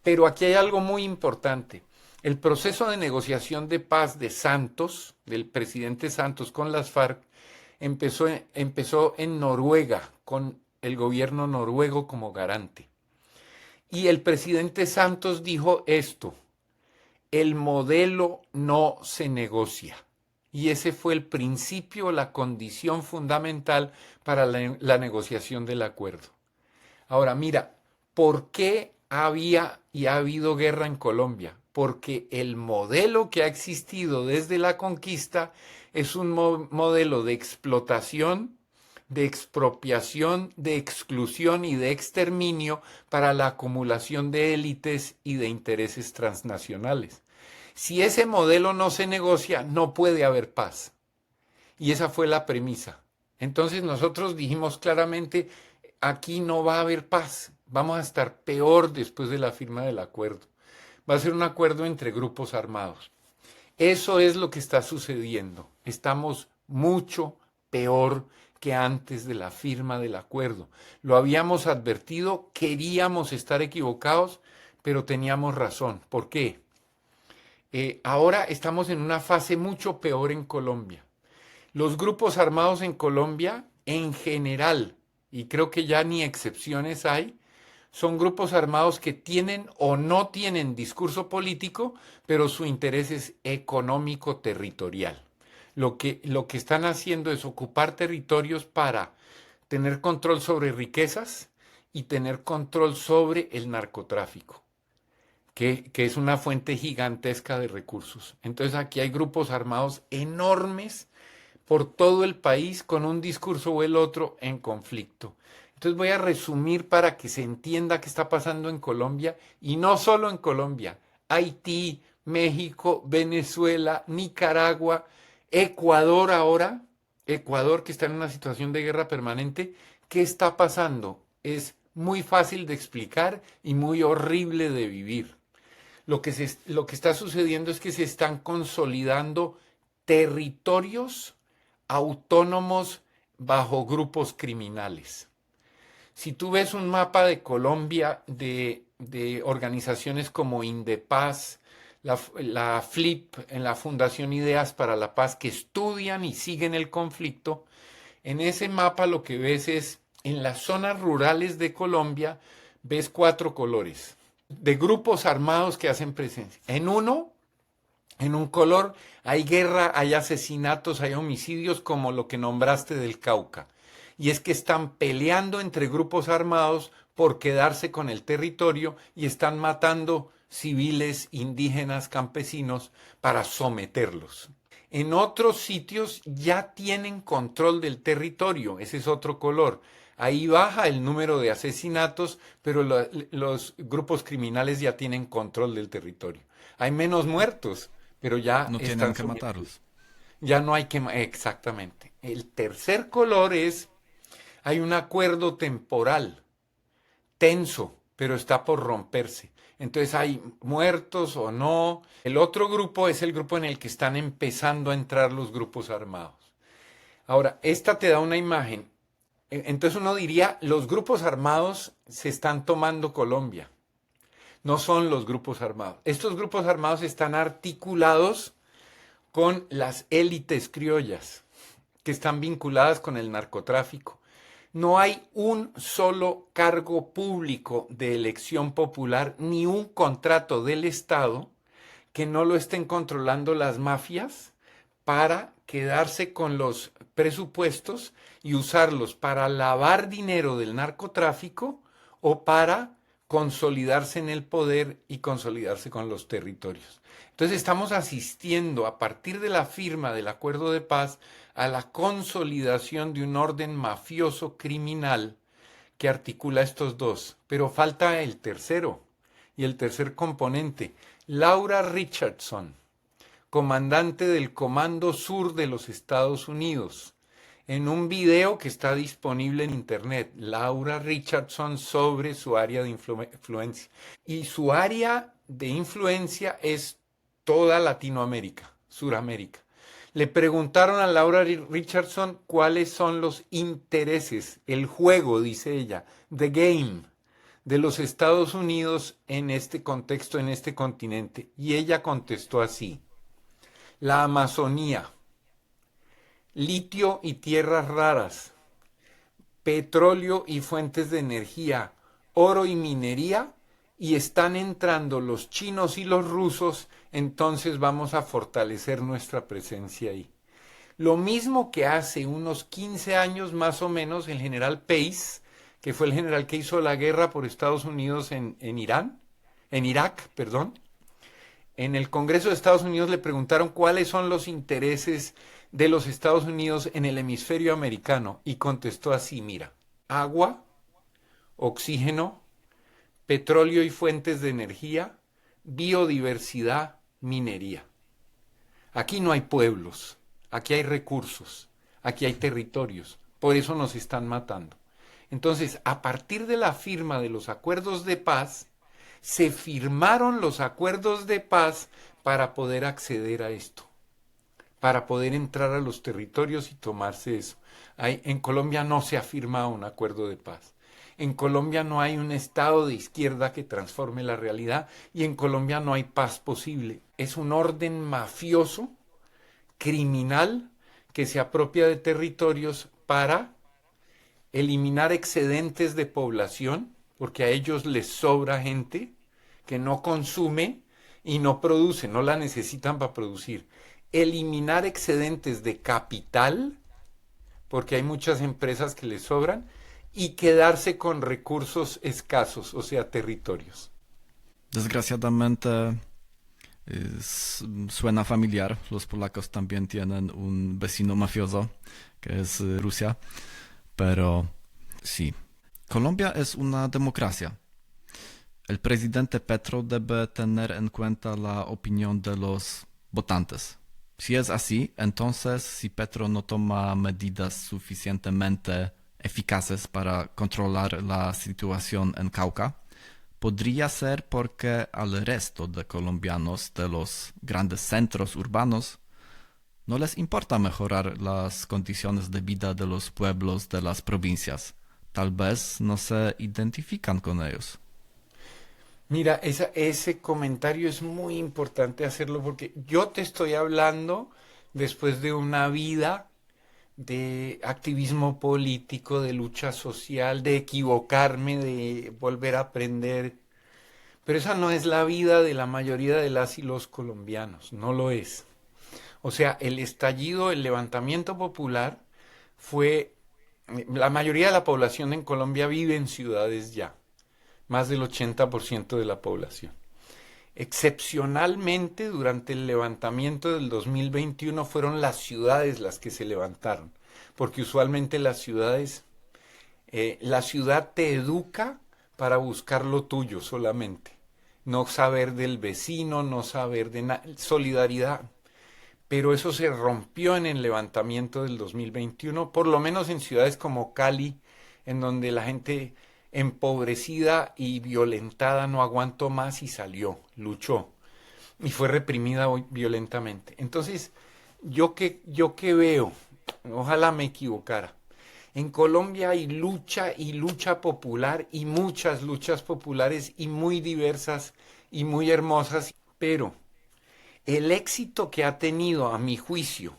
Pero aquí hay algo muy importante. El proceso de negociación de paz de Santos, del presidente Santos con las FARC, empezó en Noruega, con el gobierno noruego como garante. Y el presidente Santos dijo esto: el modelo no se negocia. Y ese fue el principio, la condición fundamental para la negociación del acuerdo. Ahora, mira, ¿por qué había y ha habido guerra en Colombia? Porque el modelo que ha existido desde la conquista es un modelo de explotación, de expropiación, de exclusión y de exterminio para la acumulación de élites y de intereses transnacionales. Si ese modelo no se negocia, no puede haber paz. Y esa fue la premisa. Entonces nosotros dijimos claramente, aquí no va a haber paz, vamos a estar peor después de la firma del acuerdo. Va a ser un acuerdo entre grupos armados. Eso es lo que está sucediendo. Estamos mucho peor que antes de la firma del acuerdo. Lo habíamos advertido, queríamos estar equivocados, pero teníamos razón. ¿Por qué? Ahora estamos en una fase mucho peor en Colombia. Los grupos armados en Colombia, en general, y creo que ya ni excepciones hay, son grupos armados que tienen o no tienen discurso político, pero su interés es económico territorial. Lo que están haciendo es ocupar territorios para tener control sobre riquezas y tener control sobre el narcotráfico, que es una fuente gigantesca de recursos. Entonces aquí hay grupos armados enormes por todo el país con un discurso o el otro en conflicto. Entonces voy a resumir para que se entienda qué está pasando en Colombia y no solo en Colombia, Haití, México, Venezuela, Nicaragua, Ecuador ahora, Ecuador que está en una situación de guerra permanente. ¿Qué está pasando? Es muy fácil de explicar y muy horrible de vivir. Lo que está sucediendo es que se están consolidando territorios autónomos bajo grupos criminales. Si tú ves un mapa de Colombia de organizaciones como Indepaz, la FLIP, en la Fundación Ideas para la Paz, que estudian y siguen el conflicto, en ese mapa lo que ves es, en las zonas rurales de Colombia, ves 4 colores de grupos armados que hacen presencia. En un color hay guerra, hay asesinatos, hay homicidios como lo que nombraste del Cauca. Y es que están peleando entre grupos armados por quedarse con el territorio y están matando civiles, indígenas, campesinos para someterlos. En otros sitios ya tienen control del territorio, ese es otro color. Ahí baja el número de asesinatos, pero los grupos criminales ya tienen control del territorio. Hay menos muertos, pero ya No están tienen que sometidos. matarlos. Ya no hay que... Exactamente. El tercer color es, hay un acuerdo temporal, tenso, pero está por romperse. Entonces hay muertos o no. El otro grupo es el grupo en el que están empezando a entrar los grupos armados. Ahora, esta te da una imagen. Entonces uno diría, los grupos armados se están tomando Colombia. No son los grupos armados. Estos grupos armados están articulados con las élites criollas, que están vinculadas con el narcotráfico. No hay un solo cargo público de elección popular ni un contrato del Estado que no lo estén controlando las mafias para quedarse con los presupuestos y usarlos para lavar dinero del narcotráfico o para consolidarse en el poder y consolidarse con los territorios. Entonces estamos asistiendo a partir de la firma del acuerdo de paz a la consolidación de un orden mafioso criminal que articula estos dos. Pero falta el tercero y el tercer componente. Laura Richardson, comandante del Comando Sur de los Estados Unidos, en un video que está disponible en internet, Laura Richardson sobre su área de influencia. Y su área de influencia es toda Latinoamérica, Suramérica. Le preguntaron a Laura Richardson cuáles son los intereses, el juego, dice ella, the game, de los Estados Unidos en este contexto, en este continente. Y ella contestó así: la Amazonía, litio y tierras raras, petróleo y fuentes de energía, oro y minería, y están entrando los chinos y los rusos, entonces vamos a fortalecer nuestra presencia ahí. Lo mismo que hace unos 15 años más o menos el general Pace, que fue el general que hizo la guerra por Estados Unidos en Irak, En el Congreso de Estados Unidos le preguntaron cuáles son los intereses de los Estados Unidos en el hemisferio americano y contestó así, mira, agua, oxígeno, petróleo y fuentes de energía, biodiversidad, minería. Aquí no hay pueblos, aquí hay recursos, aquí hay territorios, por eso nos están matando. Entonces, a partir de la firma de los acuerdos de paz, se firmaron los acuerdos de paz para poder acceder a esto, para poder entrar a los territorios y tomarse eso. En Colombia no se ha firmado un acuerdo de paz. En Colombia no hay un Estado de izquierda que transforme la realidad y en Colombia no hay paz posible. Es un orden mafioso, criminal, que se apropia de territorios para eliminar excedentes de población, porque a ellos les sobra gente que no consume y no produce, no la necesitan para producir. Eliminar excedentes de capital, porque hay muchas empresas que les sobran, y quedarse con recursos escasos, o sea, territorios. Desgraciadamente suena familiar. Los polacos también tienen un vecino mafioso, que es Rusia. Pero sí, Colombia es una democracia. El presidente Petro debe tener en cuenta la opinión de los votantes. Si es así, entonces si Petro no toma medidas suficientemente eficaces para controlar la situación en Cauca, podría ser porque al resto de colombianos de los grandes centros urbanos no les importa mejorar las condiciones de vida de los pueblos de las provincias. Tal vez no se identifican con ellos. Mira, ese comentario es muy importante hacerlo porque yo te estoy hablando después de una vida de activismo político, de lucha social, de equivocarme, de volver a aprender. Pero esa no es la vida de la mayoría de las y los colombianos, no lo es. O sea, el estallido, el levantamiento popular fue, la mayoría de la población en Colombia vive en ciudades ya, más del 80% de la población. Excepcionalmente, durante el levantamiento del 2021 fueron las ciudades las que se levantaron, porque usualmente la ciudad te educa para buscar lo tuyo solamente, no saber del vecino, no saber de solidaridad. Pero eso se rompió en el levantamiento del 2021, por lo menos en ciudades como Cali, en donde la gente empobrecida y violentada no aguantó más y salió, luchó y fue reprimida violentamente. Entonces, yo que veo, ojalá me equivocara. En Colombia hay lucha y lucha popular y muchas luchas populares y muy diversas y muy hermosas, pero el éxito que ha tenido, a mi juicio,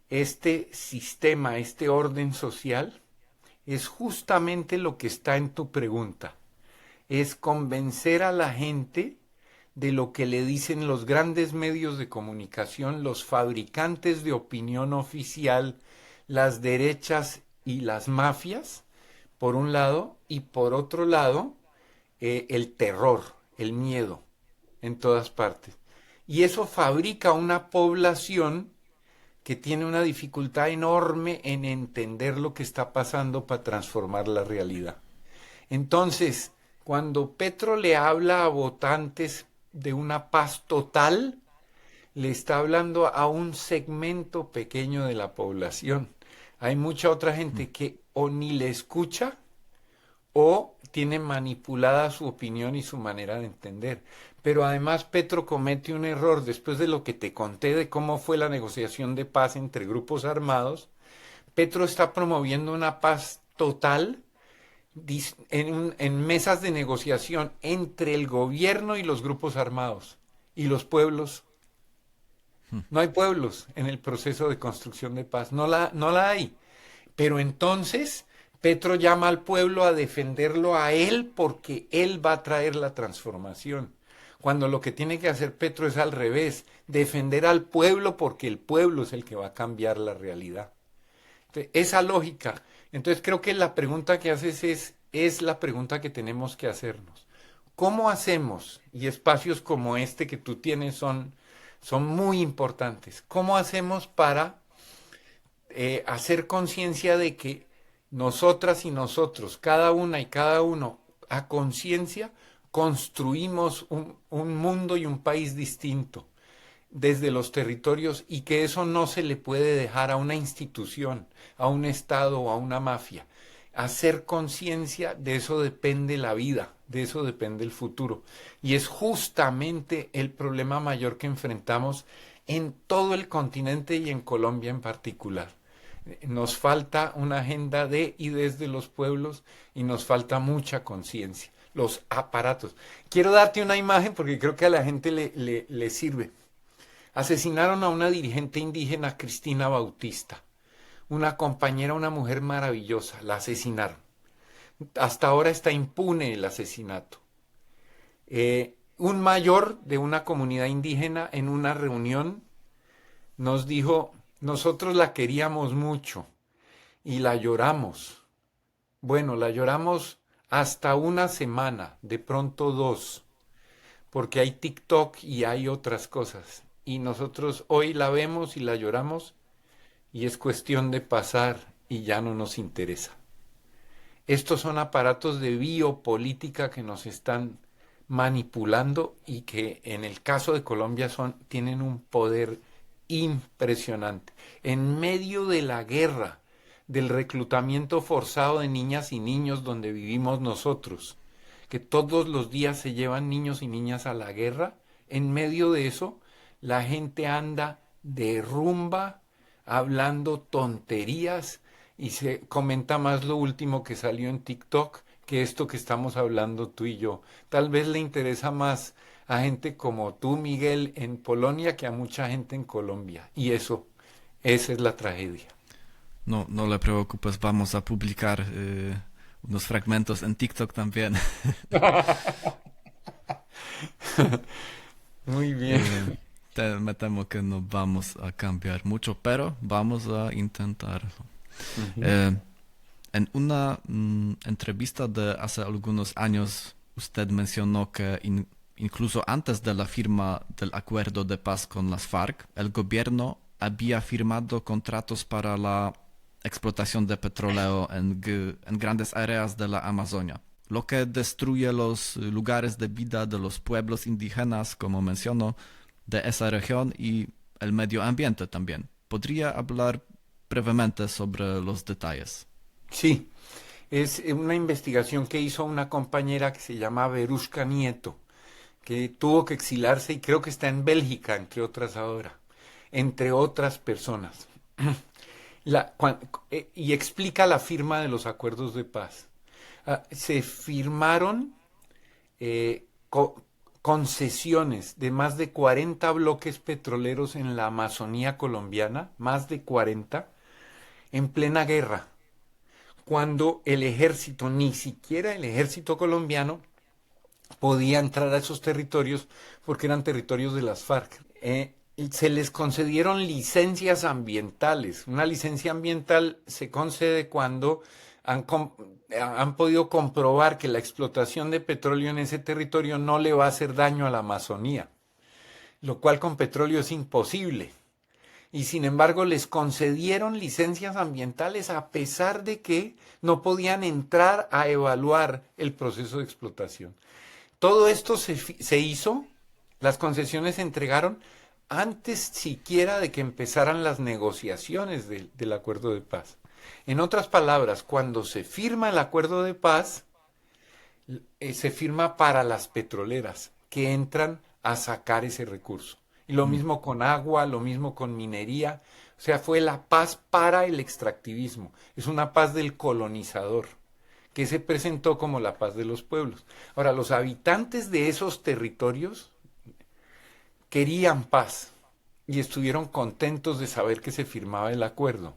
este sistema, este orden social, es justamente lo que está en tu pregunta. Es convencer a la gente de lo que le dicen los grandes medios de comunicación, los fabricantes de opinión oficial, las derechas y las mafias, por un lado, y por otro lado, el terror, el miedo, en todas partes. Y eso fabrica una población que tiene una dificultad enorme en entender lo que está pasando para transformar la realidad. Entonces, cuando Petro le habla a votantes de una paz total, le está hablando a un segmento pequeño de la población. Hay mucha otra gente que o ni le escucha o tiene manipulada su opinión y su manera de entender. Pero además Petro comete un error después de lo que te conté de cómo fue la negociación de paz entre grupos armados. Petro está promoviendo una paz total en mesas de negociación entre el gobierno y los grupos armados y los pueblos. No hay pueblos en el proceso de construcción de paz, no la hay. Pero entonces Petro llama al pueblo a defenderlo a él porque él va a traer la transformación. Cuando lo que tiene que hacer Petro es al revés, defender al pueblo porque el pueblo es el que va a cambiar la realidad. Entonces, esa lógica. Entonces creo que la pregunta que haces es la pregunta que tenemos que hacernos. ¿Cómo hacemos? Y espacios como este que tú tienes son muy importantes. ¿Cómo hacemos para hacer conciencia de que nosotras y nosotros, cada una y cada uno, a conciencia, construimos un mundo y un país distinto desde los territorios y que eso no se le puede dejar a una institución, a un Estado o a una mafia? Hacer conciencia, de eso depende la vida, de eso depende el futuro. Y es justamente el problema mayor que enfrentamos en todo el continente y en Colombia en particular. Nos falta una agenda de y desde los pueblos y nos falta mucha conciencia. Los aparatos. Quiero darte una imagen porque creo que a la gente le sirve. Asesinaron a una dirigente indígena, Cristina Bautista. Una compañera, una mujer maravillosa. La asesinaron. Hasta ahora está impune el asesinato. Un mayor de una comunidad indígena en una reunión nos dijo: nosotros la queríamos mucho y la lloramos. Bueno, la lloramos hasta una semana, de pronto 2, porque hay TikTok y hay otras cosas. Y nosotros hoy la vemos y la lloramos y es cuestión de pasar y ya no nos interesa. Estos son aparatos de biopolítica que nos están manipulando y que en el caso de Colombia tienen un poder impresionante. En medio de la guerra, del reclutamiento forzado de niñas y niños donde vivimos nosotros, que todos los días se llevan niños y niñas a la guerra, en medio de eso, la gente anda de rumba, hablando tonterías, y se comenta más lo último que salió en TikTok que esto que estamos hablando tú y yo. Tal vez le interesa más a gente como tú, Miguel, en Polonia que a mucha gente en Colombia. Y esa es la tragedia. No, no le preocupes, vamos a publicar unos fragmentos en TikTok también. Muy bien. Me temo que no vamos a cambiar mucho, pero vamos a intentarlo. En una entrevista de hace algunos años, usted mencionó que incluso antes de la firma del acuerdo de paz con las FARC, el gobierno había firmado contratos para la explotación de petróleo en grandes áreas de la Amazonia, lo que destruye los lugares de vida de los pueblos indígenas, como mencionó, de esa región y el medio ambiente también. ¿Podría hablar brevemente sobre los detalles? Sí, es una investigación que hizo una compañera que se llama Verushka Nieto, que tuvo que exilarse y creo que está en Bélgica, entre otras ahora, entre otras personas. Y explica la firma de los acuerdos de paz. Se firmaron concesiones de más de 40 bloques petroleros en la Amazonía colombiana, más de 40, en plena guerra, cuando el ejército, ni siquiera el ejército colombiano, podía entrar a esos territorios porque eran territorios de las FARC. Se les concedieron licencias ambientales. Una licencia ambiental se concede cuando han podido comprobar que la explotación de petróleo en ese territorio no le va a hacer daño a la Amazonía, lo cual con petróleo es imposible. Y sin embargo les concedieron licencias ambientales a pesar de que no podían entrar a evaluar el proceso de explotación. Todo esto se hizo, las concesiones se entregaron antes siquiera de que empezaran las negociaciones del acuerdo de paz. En otras palabras, cuando se firma el acuerdo de paz, se firma para las petroleras que entran a sacar ese recurso. Y lo mismo con agua, lo mismo con minería. O sea, fue la paz para el extractivismo. Es una paz del colonizador, que se presentó como la paz de los pueblos. Ahora, los habitantes de esos territorios querían paz y estuvieron contentos de saber que se firmaba el acuerdo.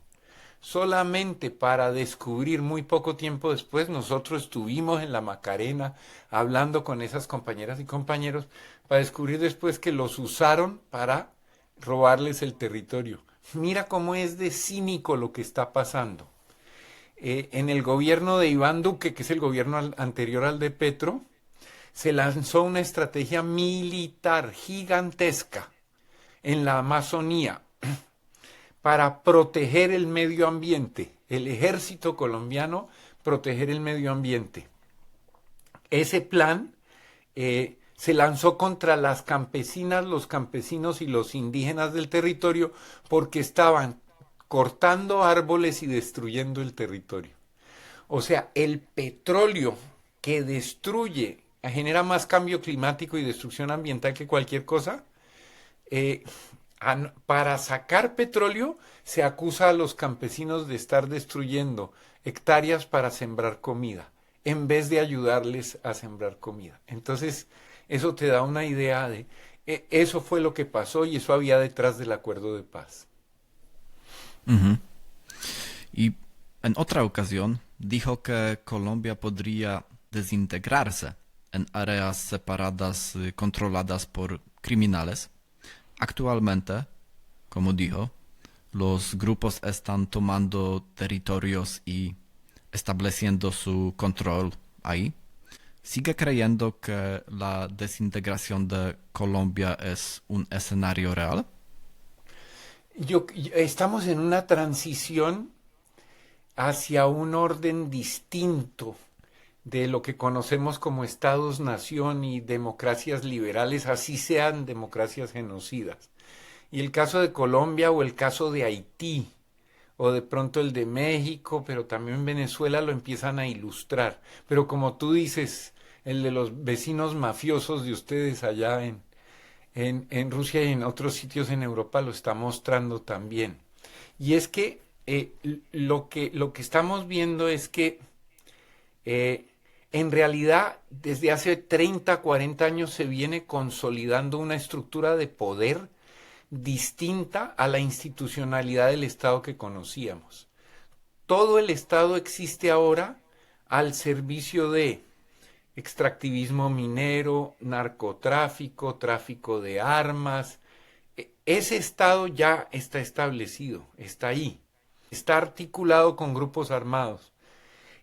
Solamente para descubrir muy poco tiempo después, nosotros estuvimos en la Macarena hablando con esas compañeras y compañeros para descubrir después que los usaron para robarles el territorio. Mira cómo es de cínico lo que está pasando. En el gobierno de Iván Duque, que es el gobierno anterior al de Petro, se lanzó una estrategia militar gigantesca en la Amazonía para proteger el medio ambiente. El ejército colombiano proteger el medio ambiente. Ese plan se lanzó contra las campesinas, los campesinos y los indígenas del territorio porque estaban cortando árboles y destruyendo el territorio. O sea, el petróleo que destruye, genera más cambio climático y destrucción ambiental que cualquier cosa. Para sacar petróleo se acusa a los campesinos de estar destruyendo hectáreas para sembrar comida, en vez de ayudarles a sembrar comida. Entonces, eso te da una idea de, eso fue lo que pasó y eso había detrás del acuerdo de paz. Ujú. Y en otra ocasión dijo que Colombia podría desintegrarse en áreas separadas, controladas por criminales. Actualmente, como dijo, los grupos están tomando territorios y estableciendo su control ahí. ¿Sigue creyendo que la desintegración de Colombia es un escenario real? Estamos en una transición hacia un orden distinto de lo que conocemos como estados-nación y democracias liberales, así sean democracias genocidas. Y el caso de Colombia o el caso de Haití, o de pronto el de México, pero también Venezuela lo empiezan a ilustrar. Pero como tú dices, el de los vecinos mafiosos de ustedes allá en Rusia y en otros sitios en Europa lo está mostrando también. Y es que lo que estamos viendo es que en realidad desde hace 30, 40 años se viene consolidando una estructura de poder distinta a la institucionalidad del Estado que conocíamos. Todo el Estado existe ahora al servicio de extractivismo minero, narcotráfico, tráfico de armas. Ese Estado ya está establecido, está ahí, está articulado con grupos armados.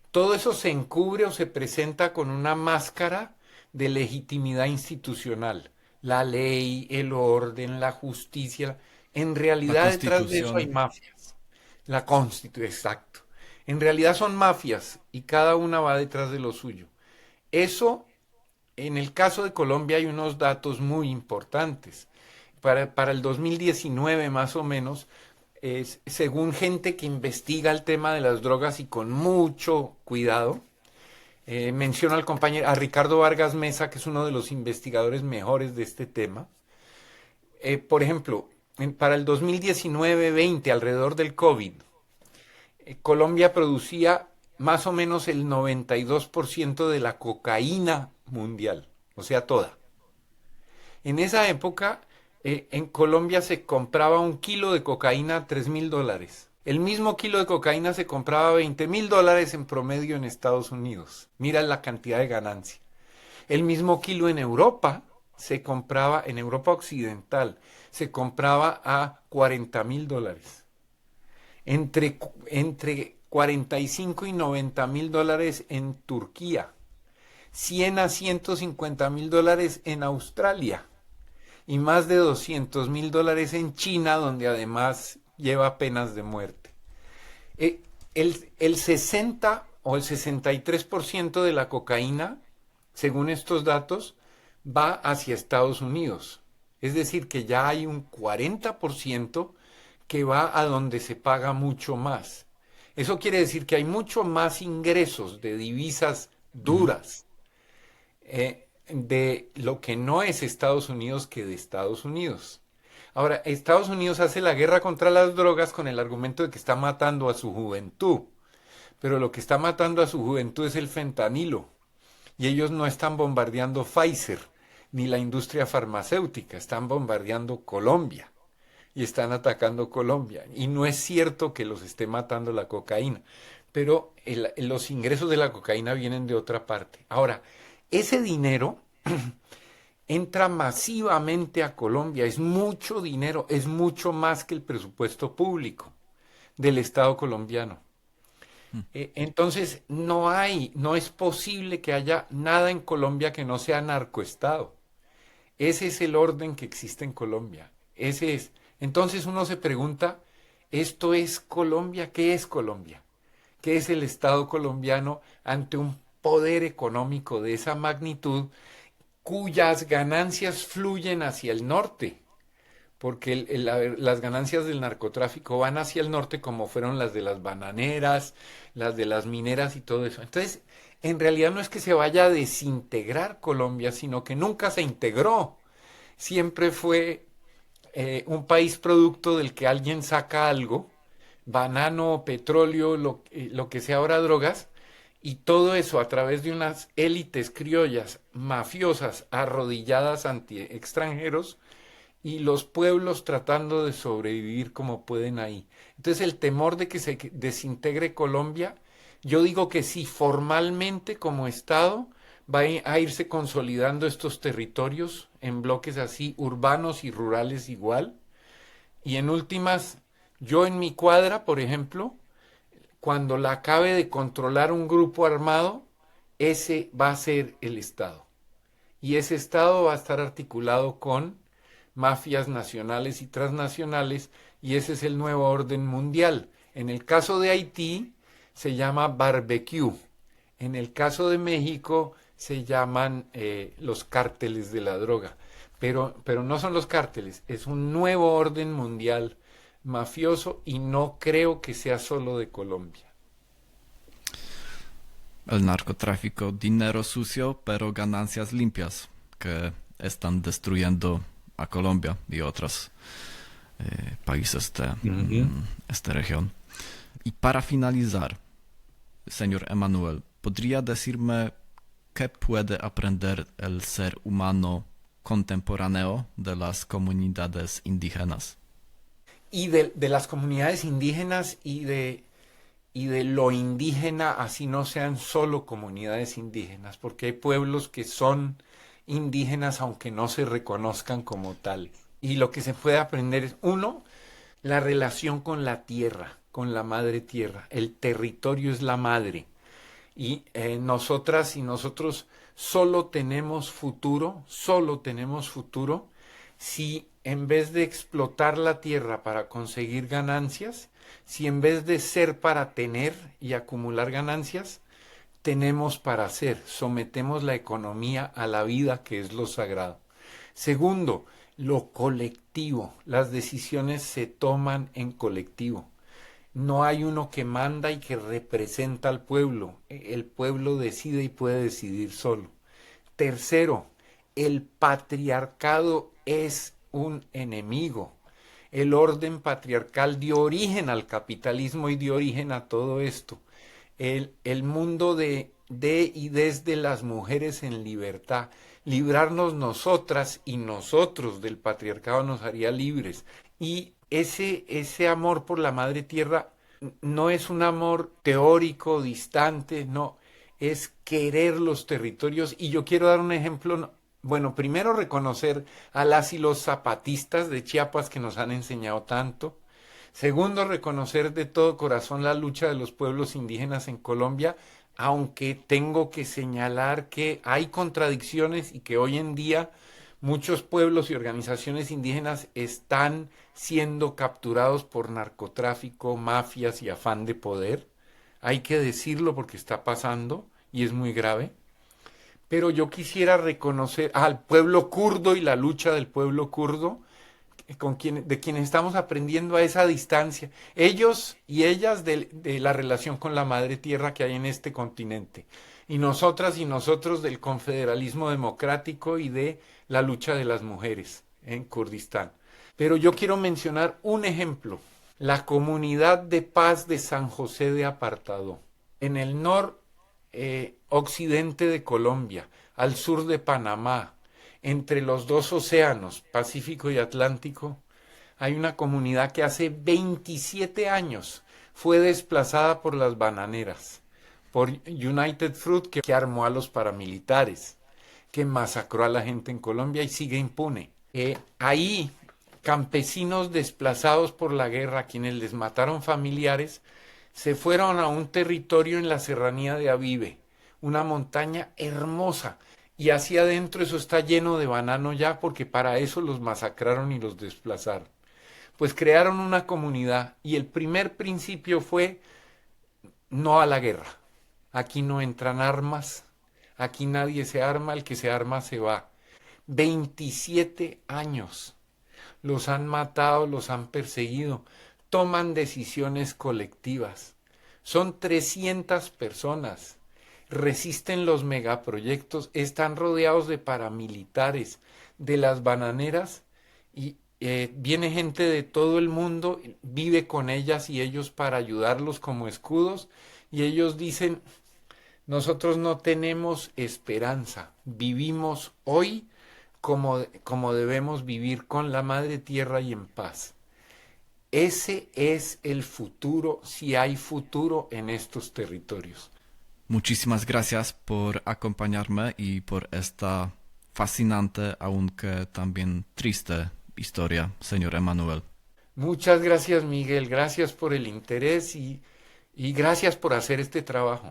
Todo eso se encubre o se presenta con una máscara de legitimidad institucional. La ley, el orden, la justicia. En La realidad detrás de eso hay constitución. mafias. La Constitución, exacto. En realidad son mafias y cada una va detrás de lo suyo. Eso, en el caso de Colombia hay unos datos muy importantes. Para el 2019 más o menos, según gente que investiga el tema de las drogas y con mucho cuidado, menciono al compañero, a Ricardo Vargas Mesa, que es uno de los investigadores mejores de este tema. Por ejemplo, para el 2019-20, alrededor del COVID, Colombia producía más o menos el 92% de la cocaína mundial, o sea, toda. En esa época, en Colombia se compraba un kilo de cocaína a $3.000. El mismo kilo de cocaína se compraba a $20.000 en promedio en Estados Unidos. Mira la cantidad de ganancia. El mismo kilo en Europa se compraba, en Europa Occidental, se compraba a $40.000. Entre 45 y $90.000 en Turquía. 100 a $150.000 en Australia. Y más de $200.000 en China, donde además lleva penas de muerte. El 60 o el 63% de la cocaína, según estos datos, va hacia Estados Unidos. Es decir, que ya hay un 40% que va a donde se paga mucho más. Eso quiere decir que hay mucho más ingresos de divisas Ujú. duras de lo que no es Estados Unidos que de Estados Unidos. Ahora, Estados Unidos hace la guerra contra las drogas con el argumento de que está matando a su juventud, pero lo que está matando a su juventud es el fentanilo. Y ellos no están bombardeando Pfizer ni la industria farmacéutica, están bombardeando Colombia y están atacando Colombia. Y no es cierto que los esté matando la cocaína, pero los ingresos de la cocaína vienen de otra parte. Ahora, ese dinero entra masivamente a Colombia, es mucho dinero, es mucho más que el presupuesto público del Estado colombiano. Entonces, no es posible que haya nada en Colombia que no sea narcoestado. Ese es el orden que existe en Colombia. Ese es. Entonces uno se pregunta, ¿esto es Colombia? ¿Qué es Colombia? ¿Qué es el Estado colombiano ante un poder económico de esa magnitud cuyas ganancias fluyen hacia el norte? Porque las ganancias del narcotráfico van hacia el norte como fueron las de las bananeras, las de las mineras y todo eso. Entonces, en realidad no es que se vaya a desintegrar Colombia, sino que nunca se integró. Siempre fue un país producto del que alguien saca algo, banano, petróleo, lo que sea ahora drogas, y todo eso a través de unas élites criollas, mafiosas, arrodilladas ante extranjeros, y los pueblos tratando de sobrevivir como pueden ahí. Entonces el temor de que se desintegre Colombia, yo digo que sí, formalmente como Estado va a irse consolidando estos territorios en bloques así, urbanos y rurales igual. Y en últimas, yo en mi cuadra, por ejemplo, cuando la acabe de controlar un grupo armado, ese va a ser el Estado. Y ese Estado va a estar articulado con mafias nacionales y transnacionales, y ese es el nuevo orden mundial. En el caso de Haití se llama barbecue. En el caso de México se llaman los cárteles de la droga. Pero no son los cárteles, es un nuevo orden mundial mafioso y no creo que sea solo de Colombia. El narcotráfico, dinero sucio, pero ganancias limpias, que están destruyendo a Colombia y otros países de esta región. Y para finalizar, señor Emanuel, ¿podría decirme qué puede aprender el ser humano contemporáneo de las comunidades indígenas? Y de las comunidades indígenas y de lo indígena, así no sean solo comunidades indígenas, porque hay pueblos que son indígenas aunque no se reconozcan como tales. Y lo que se puede aprender es, uno, la relación con la tierra, con la madre tierra. El territorio es la madre. Y nosotras y nosotros solo tenemos futuro si en vez de explotar la tierra para conseguir ganancias, si en vez de ser para tener y acumular ganancias, tenemos para hacer, sometemos la economía a la vida que es lo sagrado. Segundo, lo colectivo, las decisiones se toman en colectivo. No hay uno que manda y que representa al pueblo. El pueblo decide y puede decidir solo. Tercero, el patriarcado es un enemigo. El orden patriarcal dio origen al capitalismo y dio origen a todo esto. El mundo de y desde las mujeres en libertad. Librarnos nosotras y nosotros del patriarcado nos haría libres. Y ese amor por la madre tierra no es un amor teórico, distante, no, es querer los territorios. Y yo quiero dar un ejemplo, bueno, primero reconocer a las y los zapatistas de Chiapas que nos han enseñado tanto. Segundo, reconocer de todo corazón la lucha de los pueblos indígenas en Colombia, aunque tengo que señalar que hay contradicciones y que hoy en día muchos pueblos y organizaciones indígenas están siendo capturados por narcotráfico, mafias y afán de poder. Hay que decirlo porque está pasando y es muy grave. Pero yo quisiera reconocer al pueblo kurdo y la lucha del pueblo kurdo, de quienes estamos aprendiendo a esa distancia, ellos y ellas de la relación con la madre tierra que hay en este continente, y nosotras y nosotros del confederalismo democrático y de la lucha de las mujeres en Kurdistán. Pero yo quiero mencionar un ejemplo, la comunidad de paz de San José de Apartadó, en el occidente de Colombia, al sur de Panamá, entre los dos océanos, Pacífico y Atlántico, hay una comunidad que hace 27 años fue desplazada por las bananeras, por United Fruit, que armó a los paramilitares, que masacró a la gente en Colombia y sigue impune. Ahí, campesinos desplazados por la guerra, quienes les mataron familiares, Se fueron a un territorio en la serranía de Avive, una montaña hermosa, y hacia adentro eso está lleno de banano ya, porque para eso los masacraron y los desplazaron. Pues crearon una comunidad y el primer principio fue no a la guerra. Aquí no entran armas, aquí nadie se arma, el que se arma se va. 27 años. Los han matado, los han perseguido, toman decisiones colectivas. Son 300 personas. Resisten los megaproyectos, están rodeados de paramilitares, de las bananeras y viene gente de todo el mundo, vive con ellas y ellos para ayudarlos como escudos y ellos dicen, nosotros no tenemos esperanza, vivimos hoy como debemos vivir con la madre tierra y en paz. Ese es el futuro, si hay futuro en estos territorios. Muchísimas gracias por acompañarme y por esta fascinante, aunque también triste historia, señor Emanuel. Muchas gracias, Miguel, gracias por el interés y gracias por hacer este trabajo.